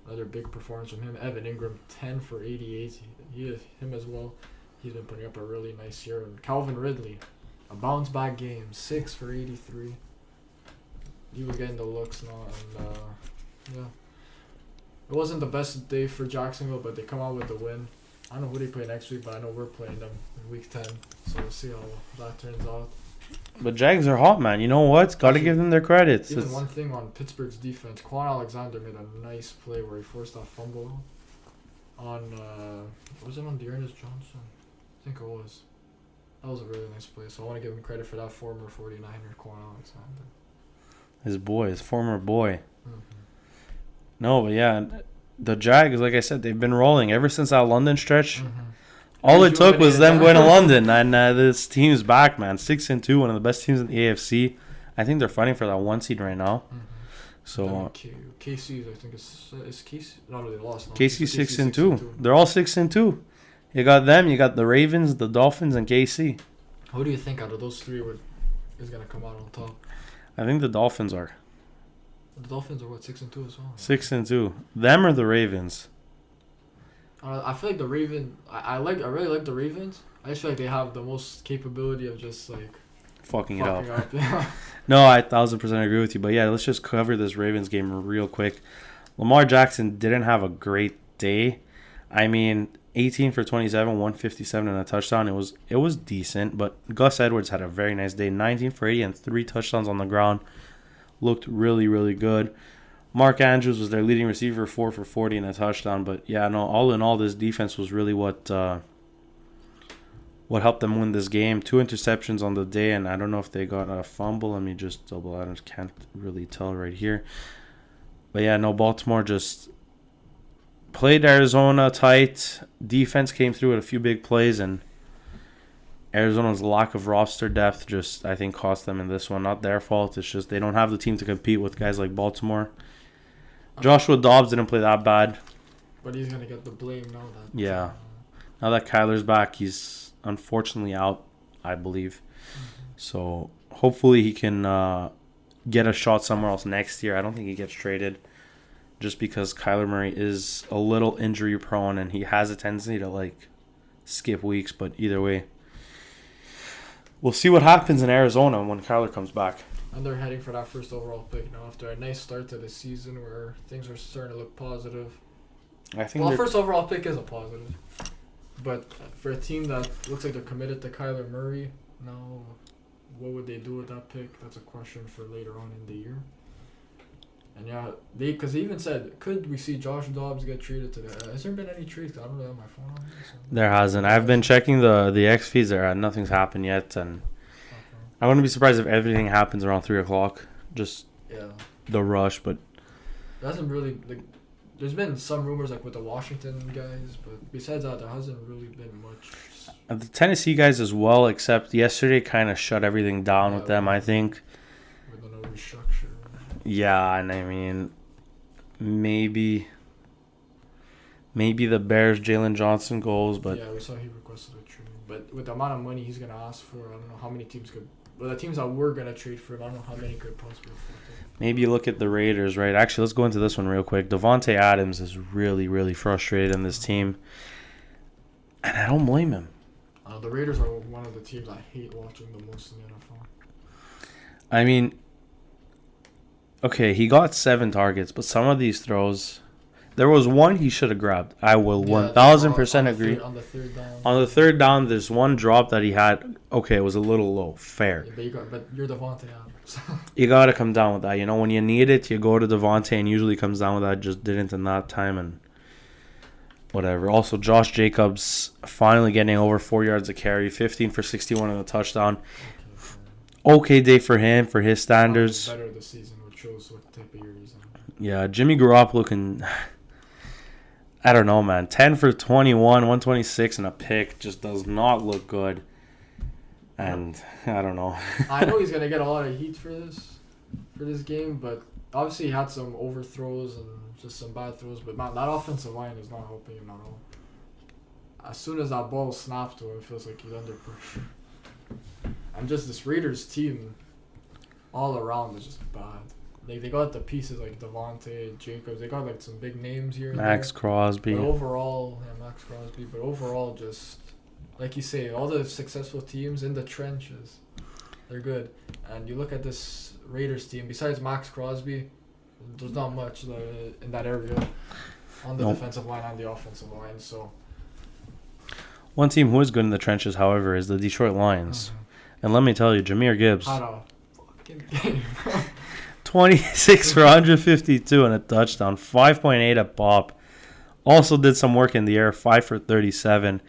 Another big performance from him. Evan Ingram, 10 for 88. Him as well. He's been putting up a really nice year. And Calvin Ridley, a bounce back game, 6 for 83. He was getting the looks now, and yeah. It wasn't the best day for Jacksonville, but they come out with the win. I don't know who they play next week, but I know we're playing them in week 10. So we'll see how that turns out. But Jags are hot, man. You know what? Got to give them their credits. Even one thing on Pittsburgh's defense, Quan Alexander made a nice play where he forced that fumble on, was it on Dearness Johnson? I think it was. That was a really nice play. So I want to give him credit for that, former 49er Quan Alexander. His former boy. Mm-hmm. No, but yeah, the Jags, like I said, they've been rolling ever since that London stretch. Mm-hmm. All it took was them going to London, and this team's back, man. 6-2, one of the best teams in the AFC. I think they're fighting for that 1 seed right now. Mm-hmm. So KC, I think is KC. No, they lost. No. KC 6-2. They're all 6-2. You got them. You got the Ravens, the Dolphins, and KC. Who do you think out of those 3 is gonna come out on top? I think the Dolphins are. The Dolphins are 6-2 as well. 6-2. Them or the Ravens? I feel like the Ravens. I really like the Ravens. I just feel like they have the most capability of just like fucking it up. Yeah. No, I 1000% agree with you. But yeah, let's just cover this Ravens game real quick. Lamar Jackson didn't have a great day. I mean, 18 for 27, 157 and a touchdown. It was decent, but Gus Edwards had a very nice day. 19 for 80 and 3 touchdowns on the ground. Looked really, really good. Mark Andrews was their leading receiver, 4 for 40 and a touchdown. But yeah, no, all in all, this defense was really what helped them win this game. 2 interceptions on the day, and I don't know if they got a fumble. Let me just double. I can't really tell right here. But yeah, no, Baltimore just played Arizona tight. Defense came through with a few big plays, and Arizona's lack of roster depth just, I think, cost them in this one. Not their fault. It's just they don't have the team to compete with guys like Baltimore. Joshua Dobbs didn't play that bad. But he's going to get the blame now. Yeah. Now that Kyler's back, he's unfortunately out, I believe. Mm-hmm. So hopefully he can get a shot somewhere else next year. I don't think he gets traded just because Kyler Murray is a little injury prone and he has a tendency to like skip weeks. But either way, we'll see what happens in Arizona when Kyler comes back. And they're heading for that first overall pick now after a nice start to the season where things are starting to look positive. I think first overall pick is a positive. But for a team that looks like they're committed to Kyler Murray, now what would they do with that pick? That's a question for later on in the year. And yeah, because they even said, could we see Josh Dobbs get traded today? Has there been any trades? I don't really have my phone on me. So. There hasn't. I've been checking the X feeds there. Nothing's happened yet, and I wouldn't be surprised if everything happens around 3:00. Just the rush, but it hasn't really. There's been some rumors like with the Washington guys, but besides that, there hasn't really been much. The Tennessee guys as well, except yesterday kind of shut everything down with them, I think. With the no restructure. Yeah, and I mean, maybe the Bears, Jalen Johnson goes, but... Yeah, we saw he requested a trade. But with the amount of money he's going to ask for, I don't know how many teams could... Well, the teams that were going to trade for him, I don't know how many could possibly afford it. Maybe you look at the Raiders, right? Actually, let's go into this one real quick. Devontae Adams is really, really frustrated in this team. And I don't blame him. The Raiders are one of the teams I hate watching the most in the NFL. I mean, okay, he got 7 targets, but some of these throws... There was one he should have grabbed. I will 1,000% agree. On the third down. On the third down, there's one drop that he had. Okay, it was a little low. Fair. Yeah, but you're Devontae Adams. You got to come down with that. You know, when you need it, you go to Devontae and usually comes down with that. Just didn't in that time and whatever. Also, Josh Jacobs finally getting over 4 yards a carry. 15 for 61 and a touchdown. Okay day for him, for his standards. Better this season, which shows what type of year he's in. Yeah, Jimmy Garoppolo can... I don't know, man. 10 for 21, 126, and a pick just does not look good. And I don't know. I know he's gonna get a lot of heat for this game, but obviously he had some overthrows and just some bad throws. But man, that offensive line is not helping him at all. As soon as that ball snaps to him, it feels like he's under pressure. And just this Raiders team, all around is just bad. Like they got the pieces like Devontae, Jacobs. They got like some big names here. Max Crosby. But overall, Max Crosby. But overall, just like you say, all the successful teams in the trenches, they're good. And you look at this Raiders team. Besides Max Crosby, there's not much in that area on the defensive line and the offensive line. So one team who is good in the trenches, however, is the Detroit Lions. And let me tell you, Jahmyr Gibbs. Had a fucking game. 26 for 152 and a touchdown. 5.8 at Pop. Also did some work in the air. 5 for 37.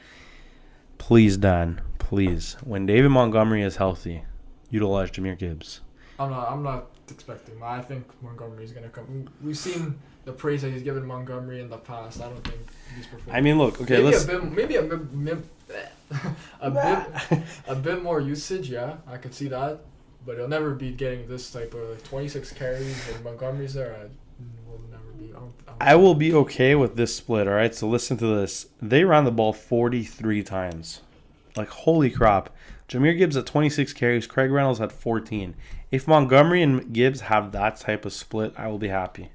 Please, Dan. Please. When David Montgomery is healthy, utilize Jahmyr Gibbs. I'm not expecting. I think Montgomery's going to come. We've seen the praise that he's given Montgomery in the past. I don't think he's performing. I mean, look. Okay, maybe a bit more usage, yeah. I could see that. But he'll never be getting this type of like 26 carries when Montgomery's there. Will never be. I will be okay with this split, all right? So listen to this. They ran the ball 43 times. Like, holy crap. Jahmyr Gibbs at 26 carries. Craig Reynolds at 14. If Montgomery and Gibbs have that type of split, I will be happy.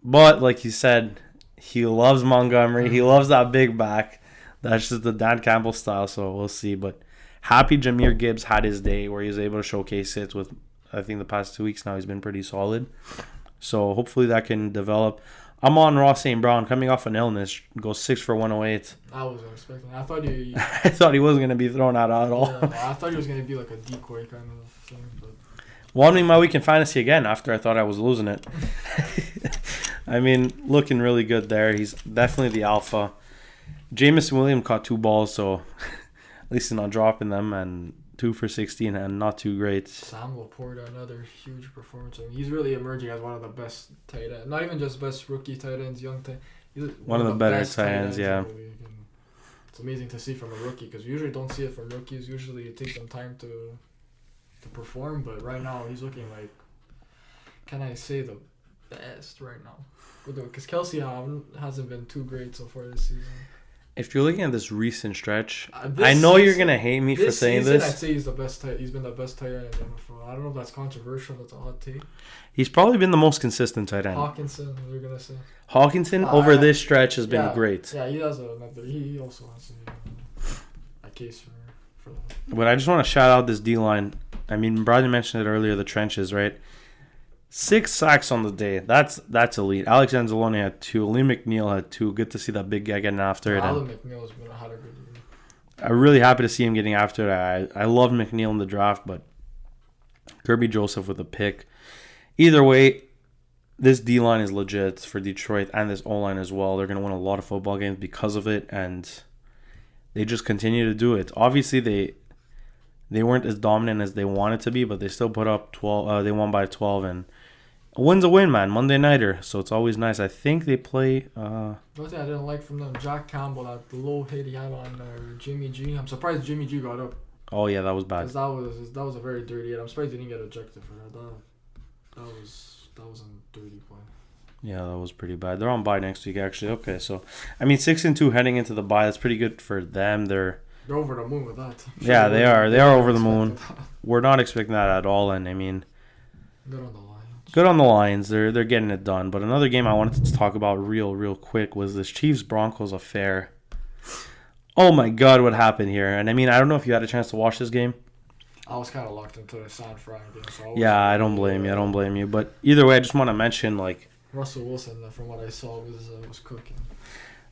But, like you said, he loves Montgomery. He loves that big back. That's just the Dan Campbell style, so we'll see. But happy Jahmyr Gibbs had his day where he was able to showcase it with, I think the past 2 weeks now he's been pretty solid. So hopefully that can develop. I'm on Ross St. Brown coming off an illness. Goes 6 for 108. I wasn't expecting that. I thought he... I thought he wasn't going to be thrown out at all. Yeah, no, I thought he was going to be like a decoy kind of thing. But... Won me my week in fantasy again after I thought I was losing it. I mean, looking really good there. He's definitely the alpha. Jameson Williams caught 2 balls, so... At least he's not dropping them, and 2 for 16 and not too great. Sam Laporta, another huge performance. I mean, he's really emerging as one of the best tight ends. Not even just best rookie tight ends, young tight. He's one of the better tight ends, yeah. It's amazing to see from a rookie because we usually don't see it from rookies. Usually it takes them time to perform, but right now he's looking like, can I say the best right now? Because Kelsey hasn't been too great so far this season. If you're looking at this recent stretch, This I know you're season- gonna hate me for This saying season, this. I'd say he's the best. He's been the best tight end in the NFL. I don't know if that's controversial. That's a hot take. He's probably been the most consistent tight end. Hawkinson, we're gonna say. Hawkinson over this stretch has been great. Yeah, he has another. He also has a case for that. But I just want to shout out this D line. I mean, Brandon mentioned it earlier. The trenches, right? 6 sacks on the day. That's elite. Alex Anzalone had 2. Lee McNeil had 2. Good to see that big guy getting after it. Alan McNeil's had a good year. I'm really happy to see him getting after it. I love McNeil in the draft, but Kirby Joseph with a pick. Either way, this D-line is legit for Detroit and this O-line as well. They're going to win a lot of football games because of it, and they just continue to do it. Obviously, they weren't as dominant as they wanted to be, but they still put up 12. They won by 12, and a win's a win, man. Monday nighter, so it's always nice. I think they play. One thing I didn't like from them, Jack Campbell, that low hit he had on Jimmy G. I'm surprised Jimmy G got up. Oh yeah, that was bad. Because that was a very dirty hit. I'm surprised he didn't get ejected for that. That was a dirty play. Yeah, that was pretty bad. They're on bye next week, actually. Okay, so I mean, 6-2 heading into the bye. That's pretty good for them. They're over the moon with that. Yeah, they are. They are over the moon. We're not expecting that at all, and I mean, good on the Lions. They're getting it done. But another game I wanted to talk about real quick was this Chiefs Broncos affair. Oh my God, what happened here? And I mean, I don't know if you had a chance to watch this game. I was kind of locked into the San Fran game. So I don't blame you. I don't blame you. But either way, I just want to mention, like, Russell Wilson, from what I saw, was cooking.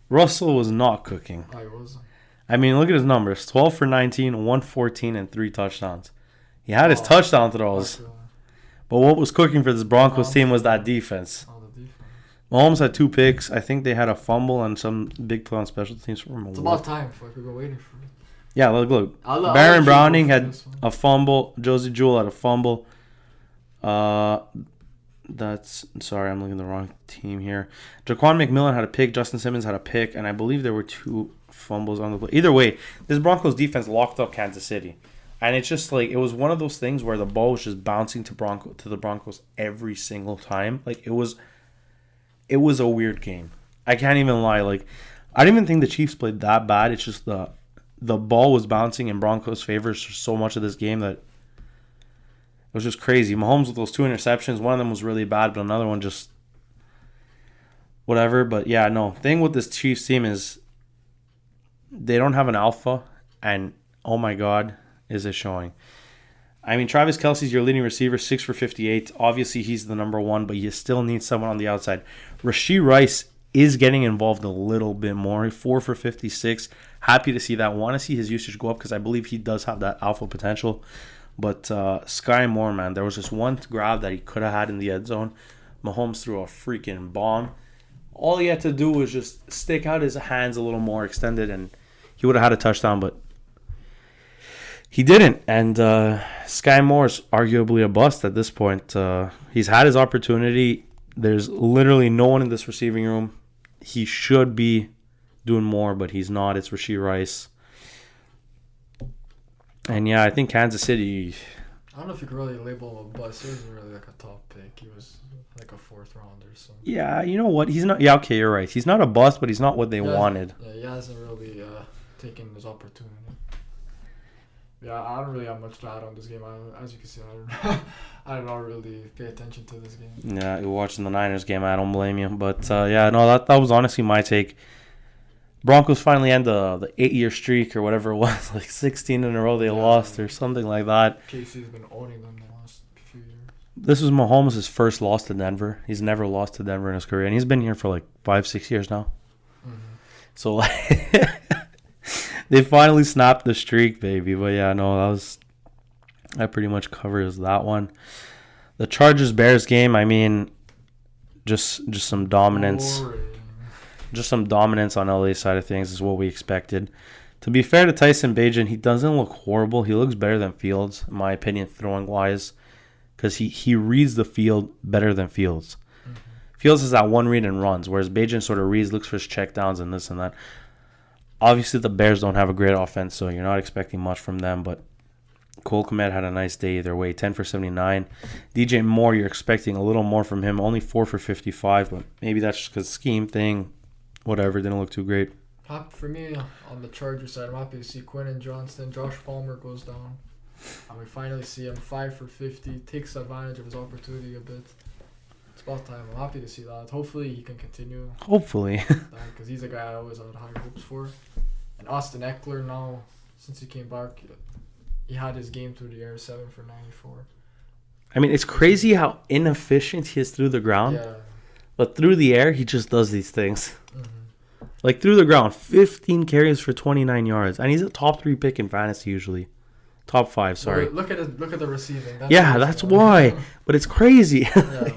Russell was not cooking. I wasn't. I mean, look at his numbers. 12 for 19, 114, and 3 touchdowns. He had his touchdown throws. But what was cooking for this Broncos team was that defense. The defense. Mahomes had 2 picks. I think they had a fumble and some big play on special teams from him. It's about time. We've been waiting for it. Yeah, look. Baron Browning had a fumble. Josie Jewell had a fumble. Sorry, I'm looking at the wrong team here. Jaquan McMillan had a pick. Justin Simmons had a pick. And I believe there were 2 fumbles on the play. Either way, this Broncos defense locked up Kansas City. And it's just like, it was one of those things where the ball was just bouncing to the Broncos every single time. Like, it was a weird game. I can't even lie. Like, I didn't even think the Chiefs played that bad. It's just the ball was bouncing in Broncos' favor so much of this game that it was just crazy. Mahomes with those 2 interceptions, one of them was really bad, but another one just whatever. But yeah, no. Thing with this Chiefs team is they don't have an alpha, and oh my God, is it showing. I mean, Travis Kelce's your leading receiver, 6 for 58. Obviously, he's the number 1, but you still need someone on the outside. Rashee Rice is getting involved a little bit more. 4 for 56. Happy to see that. Want to see his usage go up because I believe he does have that alpha potential. But Sky Moore, man, there was just one grab that he could have had in the end zone. Mahomes threw a freaking bomb. All he had to do was just stick out his hands a little more extended, and he would have had a touchdown, but he didn't. And Sky Moore's arguably a bust at this point. He's had his opportunity. There's literally no one in this receiving room. He should be doing more, but he's not. It's Rashee Rice. And yeah, I think Kansas City. I don't know if you could really label him a bust. He wasn't really like a top pick. He was like a 4th rounder. So. Yeah, you know what? He's not. Yeah, okay, you're right. He's not a bust, but he's not what they wanted. Yeah, he hasn't really taken his opportunity. Yeah, I don't really have much to add on this game. As you can see, I don't really pay attention to this game. Yeah, you're watching the Niners game. I don't blame you. But yeah, no, that was honestly my take. Broncos finally end the 8-year streak or whatever it was, like 16 in a row they lost or something like that. KC's been owning them the last few years. This was Mahomes' first loss to Denver. He's never lost to Denver in his career, and he's been here for like 5-6 years now. Mm-hmm. So like, they finally snapped the streak, baby. But yeah, no, that pretty much covers that one. The Chargers-Bears game, I mean, just some dominance. Boring. Just some dominance on LA's side of things is what we expected. To be fair to Tyson Bagent, he doesn't look horrible. He looks better than Fields, in my opinion, throwing-wise, because he reads the field better than Fields. Mm-hmm. Fields is that one read and runs, whereas Bagent sort of reads, looks for his checkdowns and this and that. Obviously, the Bears don't have a great offense, so you're not expecting much from them, but Cole Kmet had a nice day either way, 10 for 79. DJ Moore, you're expecting a little more from him, only 4 for 55, but maybe that's just because scheme thing. Whatever, didn't look too great. For me, on the Chargers side, I'm happy to see Quentin Johnston. Josh Palmer goes down. And we finally see him 5 for 50. Takes advantage of his opportunity a bit. It's about time. I'm happy to see that. Hopefully he can continue. Hopefully. Because he's a guy I always had high hopes for. And Austin Eckler now, since he came back, he had his game through the air, 7 for 94. I mean, it's crazy how inefficient he is through the ground. Yeah. But through the air, he just does these things. Mm-hmm. Like through the ground, 15 carries for 29 yards. And he's a top 3 pick in fantasy usually. Top 5, sorry. Well, look at the receiving. That's why. But it's crazy. Yeah.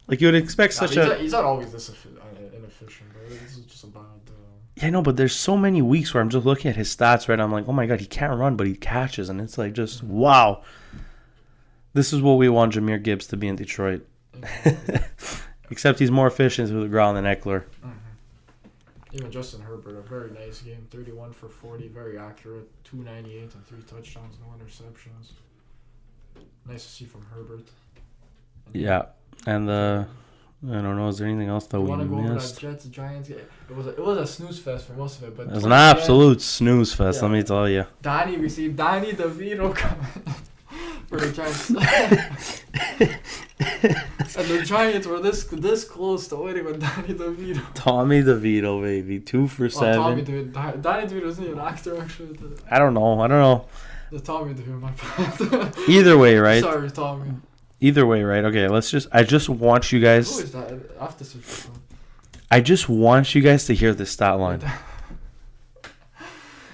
Like you would expect he's not always this inefficient, bro. This is just a bad. Yeah, no, but there's so many weeks where I'm just looking at his stats, right? I'm like, oh my god, he can't run, but he catches, and it's like just wow. This is what we want Jahmyr Gibbs to be in Detroit. Except he's more efficient through the ground than Eckler. Mm-hmm. Even Justin Herbert, a very nice game, 31 for 40, very accurate, 298 and 3 touchdowns, no interceptions. Nice to see from Herbert. Yeah, and I don't know, is there anything else that we missed? Want to go over that Jets-Giants game? It was a snooze fest for most of it, but it was an absolute snooze fest, let me tell you. Danny DeVito coming for the Giants. And the Giants were this close to winning with Danny DeVito. Tommy DeVito, baby, 2 for 7. Tommy DeVito. Danny DeVito isn't he an actor actually? I don't know. The Tommy DeVito, my bad. Either way, right? Sorry, Tommy. Either way, right? Okay, I just want you guys. Who is that? I have to search. I just want you guys to hear the stat line.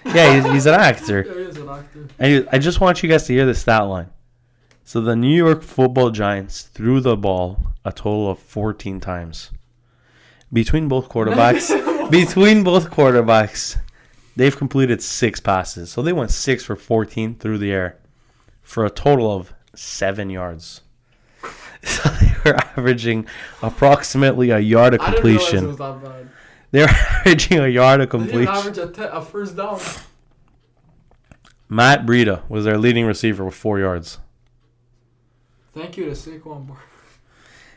Yeah, he's an actor. Yeah, he is an actor. I just want you guys to hear the stat line. So the New York Football Giants threw the ball a total of 14 times. Between both quarterbacks, they've completed 6 passes. So they went 6 for 14 through the air for a total of 7 yards. So they were averaging approximately a yard of completion. I didn't realize it was that bad. They were averaging a yard of completion. They didn't average a first down. Matt Breida was their leading receiver with 4 yards. Thank you to Saquon.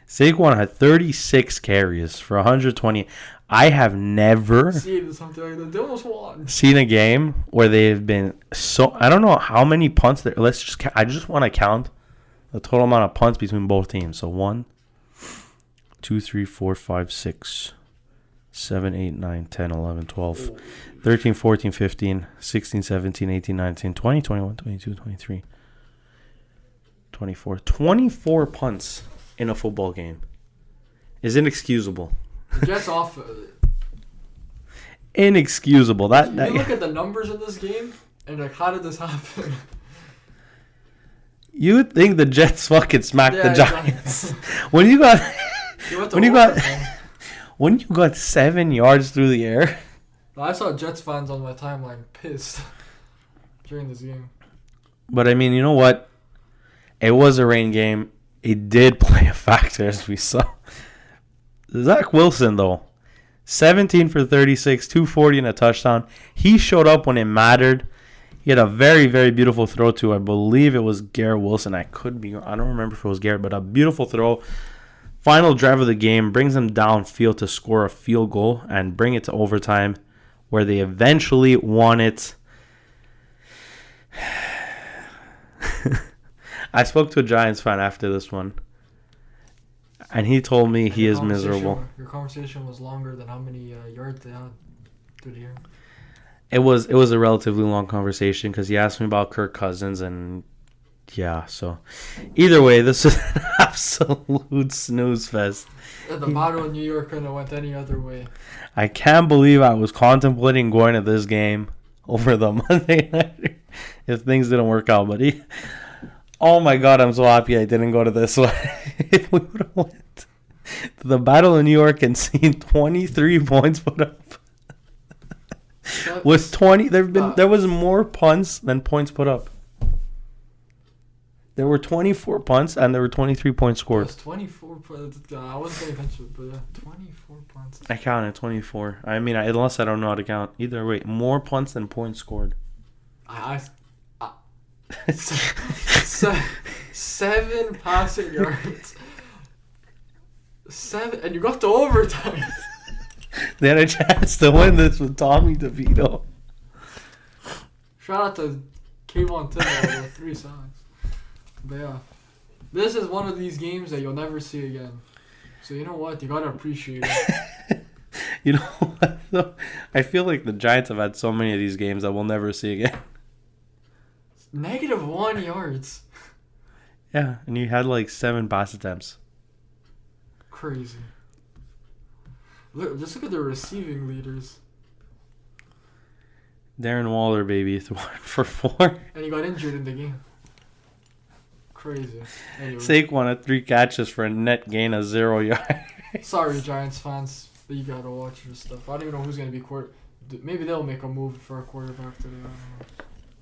Saquon had 36 carries for 120. I have never seen something like that. They almost won. Seen a game where they've been so. I don't know how many punts there. I just want to count the total amount of punts between both teams. So 1, 2, 3, 4, 5, 6, 7, 8, 9, 10, 11, 12, 13, 14, 15, 16, 17, 18, 19, 20, 21, 22, 23, 24. 24 punts in a football game is inexcusable. The Jets off. Inexcusable. You look at the numbers of this game and like, how did this happen? You would think the Jets fucking smacked the Giants. Exactly. when you got 7 yards through the air. I saw Jets fans on my timeline pissed during this game. But I mean, you know what? It was a rain game. It did play a factor, as we saw. Zach Wilson, though, 17 for 36, 240 and a touchdown. He showed up when it mattered. He had a very, very beautiful throw to, I believe it was Garrett Wilson. I don't remember if it was Garrett, but a beautiful throw. Final drive of the game brings them downfield to score a field goal and bring it to overtime, where they eventually won it. I spoke to a Giants fan after this one, and he told me he is miserable. Your conversation was longer than how many yards they had through the air. It was a relatively long conversation because he asked me about Kirk Cousins, and yeah, so either way, this is an absolute snooze fest. The battle in New York couldn't have went any other way. I can't believe I was contemplating going to this game over the Monday night if things didn't work out, but oh my god, I'm so happy I didn't go to this one. If we would have went to the battle in New York and seen 23 points put up. With 20, there was more punts than points put up. There were 24 punts and there were 23 points scored. That's 24 punts. I wasn't paying attention, but yeah, 24 punts. I counted 24. I mean, unless I don't know how to count. Either way, more punts than points scored. 7 passing yards. 7, and you got to overtime. They had a chance to win this with Tommy DeVito. Shout out to Kayvon Thibodeau with 3 sacks. But yeah, this is one of these games that you'll never see again. So you know what? You gotta appreciate it. You know what, though? I feel like the Giants have had so many of these games that we'll never see again. -1 yards. Yeah, and you had like 7 pass attempts. Crazy. Just look at the receiving leaders. Darren Waller, baby, 1 for 4. And he got injured in the game. Crazy. Anyway. Saquon had 3 catches for a net gain of 0 yards. Sorry, Giants fans, but you gotta watch your stuff. I don't even know who's gonna be Maybe they'll make a move for a quarterback today.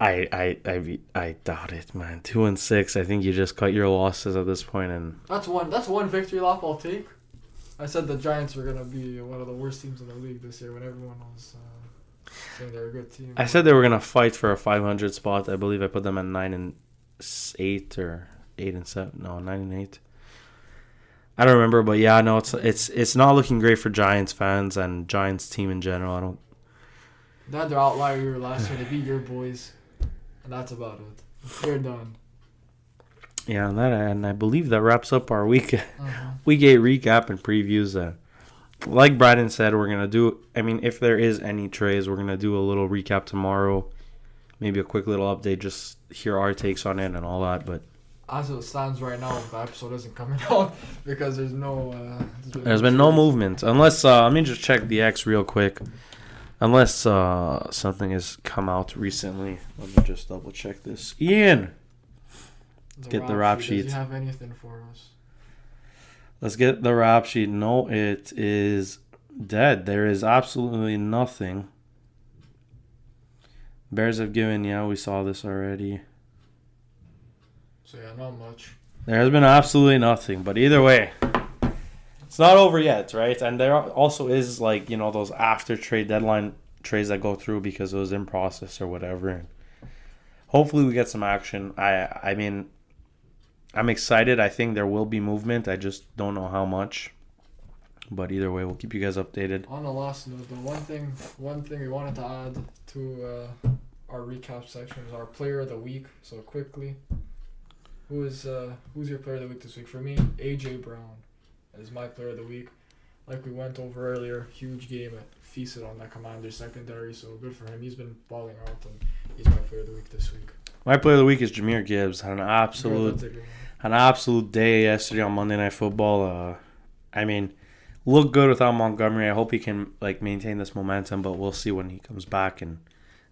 I don't know. I doubt it, man. 2-6. I think you just cut your losses at this point, and That's one victory lap I'll take. I said the Giants were gonna be one of the worst teams in the league this year when everyone was saying they're a good team. I said they were gonna fight for a 500 spot. I believe I put them at 9-8 or 8-7. No, 9-8. I don't remember, but yeah, no, it's not looking great for Giants fans and Giants team in general. I don't. They had their outlier year last year. They beat your boys, and that's about it. They're done. Yeah, and I believe that wraps up our week 8 recap and previews. Like Brandon said, we're gonna do. I mean, if there is any trades, we're gonna do a little recap tomorrow. Maybe a quick little update, just hear our takes on it and all that. But as it stands right now, the episode isn't coming out because there's no. There's been no movement unless. Let me just check the X real quick. Unless something has come out recently. Let me just double check this. Ian, get the rap sheet. Does he have anything for us? Let's get the rap sheet. No, it is dead. There is absolutely nothing. Bears have given, we saw this already. So yeah, not much. There has been absolutely nothing. But either way, it's not over yet, right? And there also is those after trade deadline trades that go through because it was in process or whatever. And hopefully we get some action. I mean, I'm excited. I think there will be movement. I just don't know how much. But either way, we'll keep you guys updated. On the last note, the one thing we wanted to add to our recap section is our player of the week. So quickly, who's your player of the week this week? For me, AJ Brown is my player of the week. Like we went over earlier, huge game at feasted on that Commanders secondary. So good for him. He's been balling out, and he's my player of the week this week. My player of the week is Jahmyr Gibbs. Had an absolute day yesterday on Monday Night Football. I mean, looked good without Montgomery. I hope he can maintain this momentum, but we'll see when he comes back and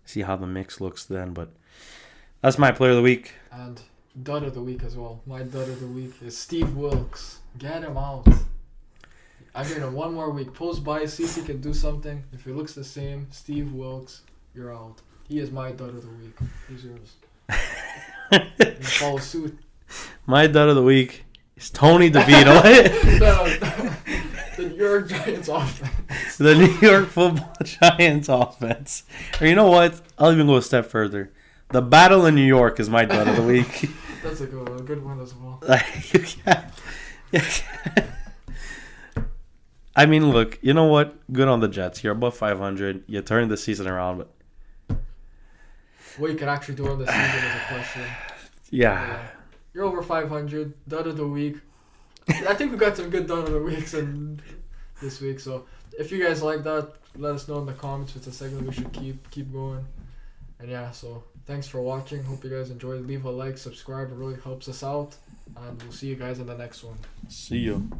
see how the mix looks then. But that's my player of the week. And dud of the week as well. My dud of the week is Steve Wilkes. Get him out. I gave him one more week. Post by, see if he can do something. If it looks the same, Steve Wilkes, you're out. He is my dud of the week. Who's yours? And follow suit. My dud of the week is Tony DeVito. The New York Giants offense. The New York Football Giants offense. Or you know what? I'll even go a step further. The Battle in New York is my dud of the week. That's a good one as well. I mean, look, you know what? Good on the Jets. You're above 500. You turned the season around, but what you can actually do on the season is a question. Yeah. You're over 500. Dud of the week. I think we got some good dud of the weeks this week. So if you guys like that, let us know in the comments. It's a segment we should keep going. And yeah, so thanks for watching. Hope you guys enjoyed. Leave a like, subscribe. It really helps us out. And we'll see you guys in the next one. See you.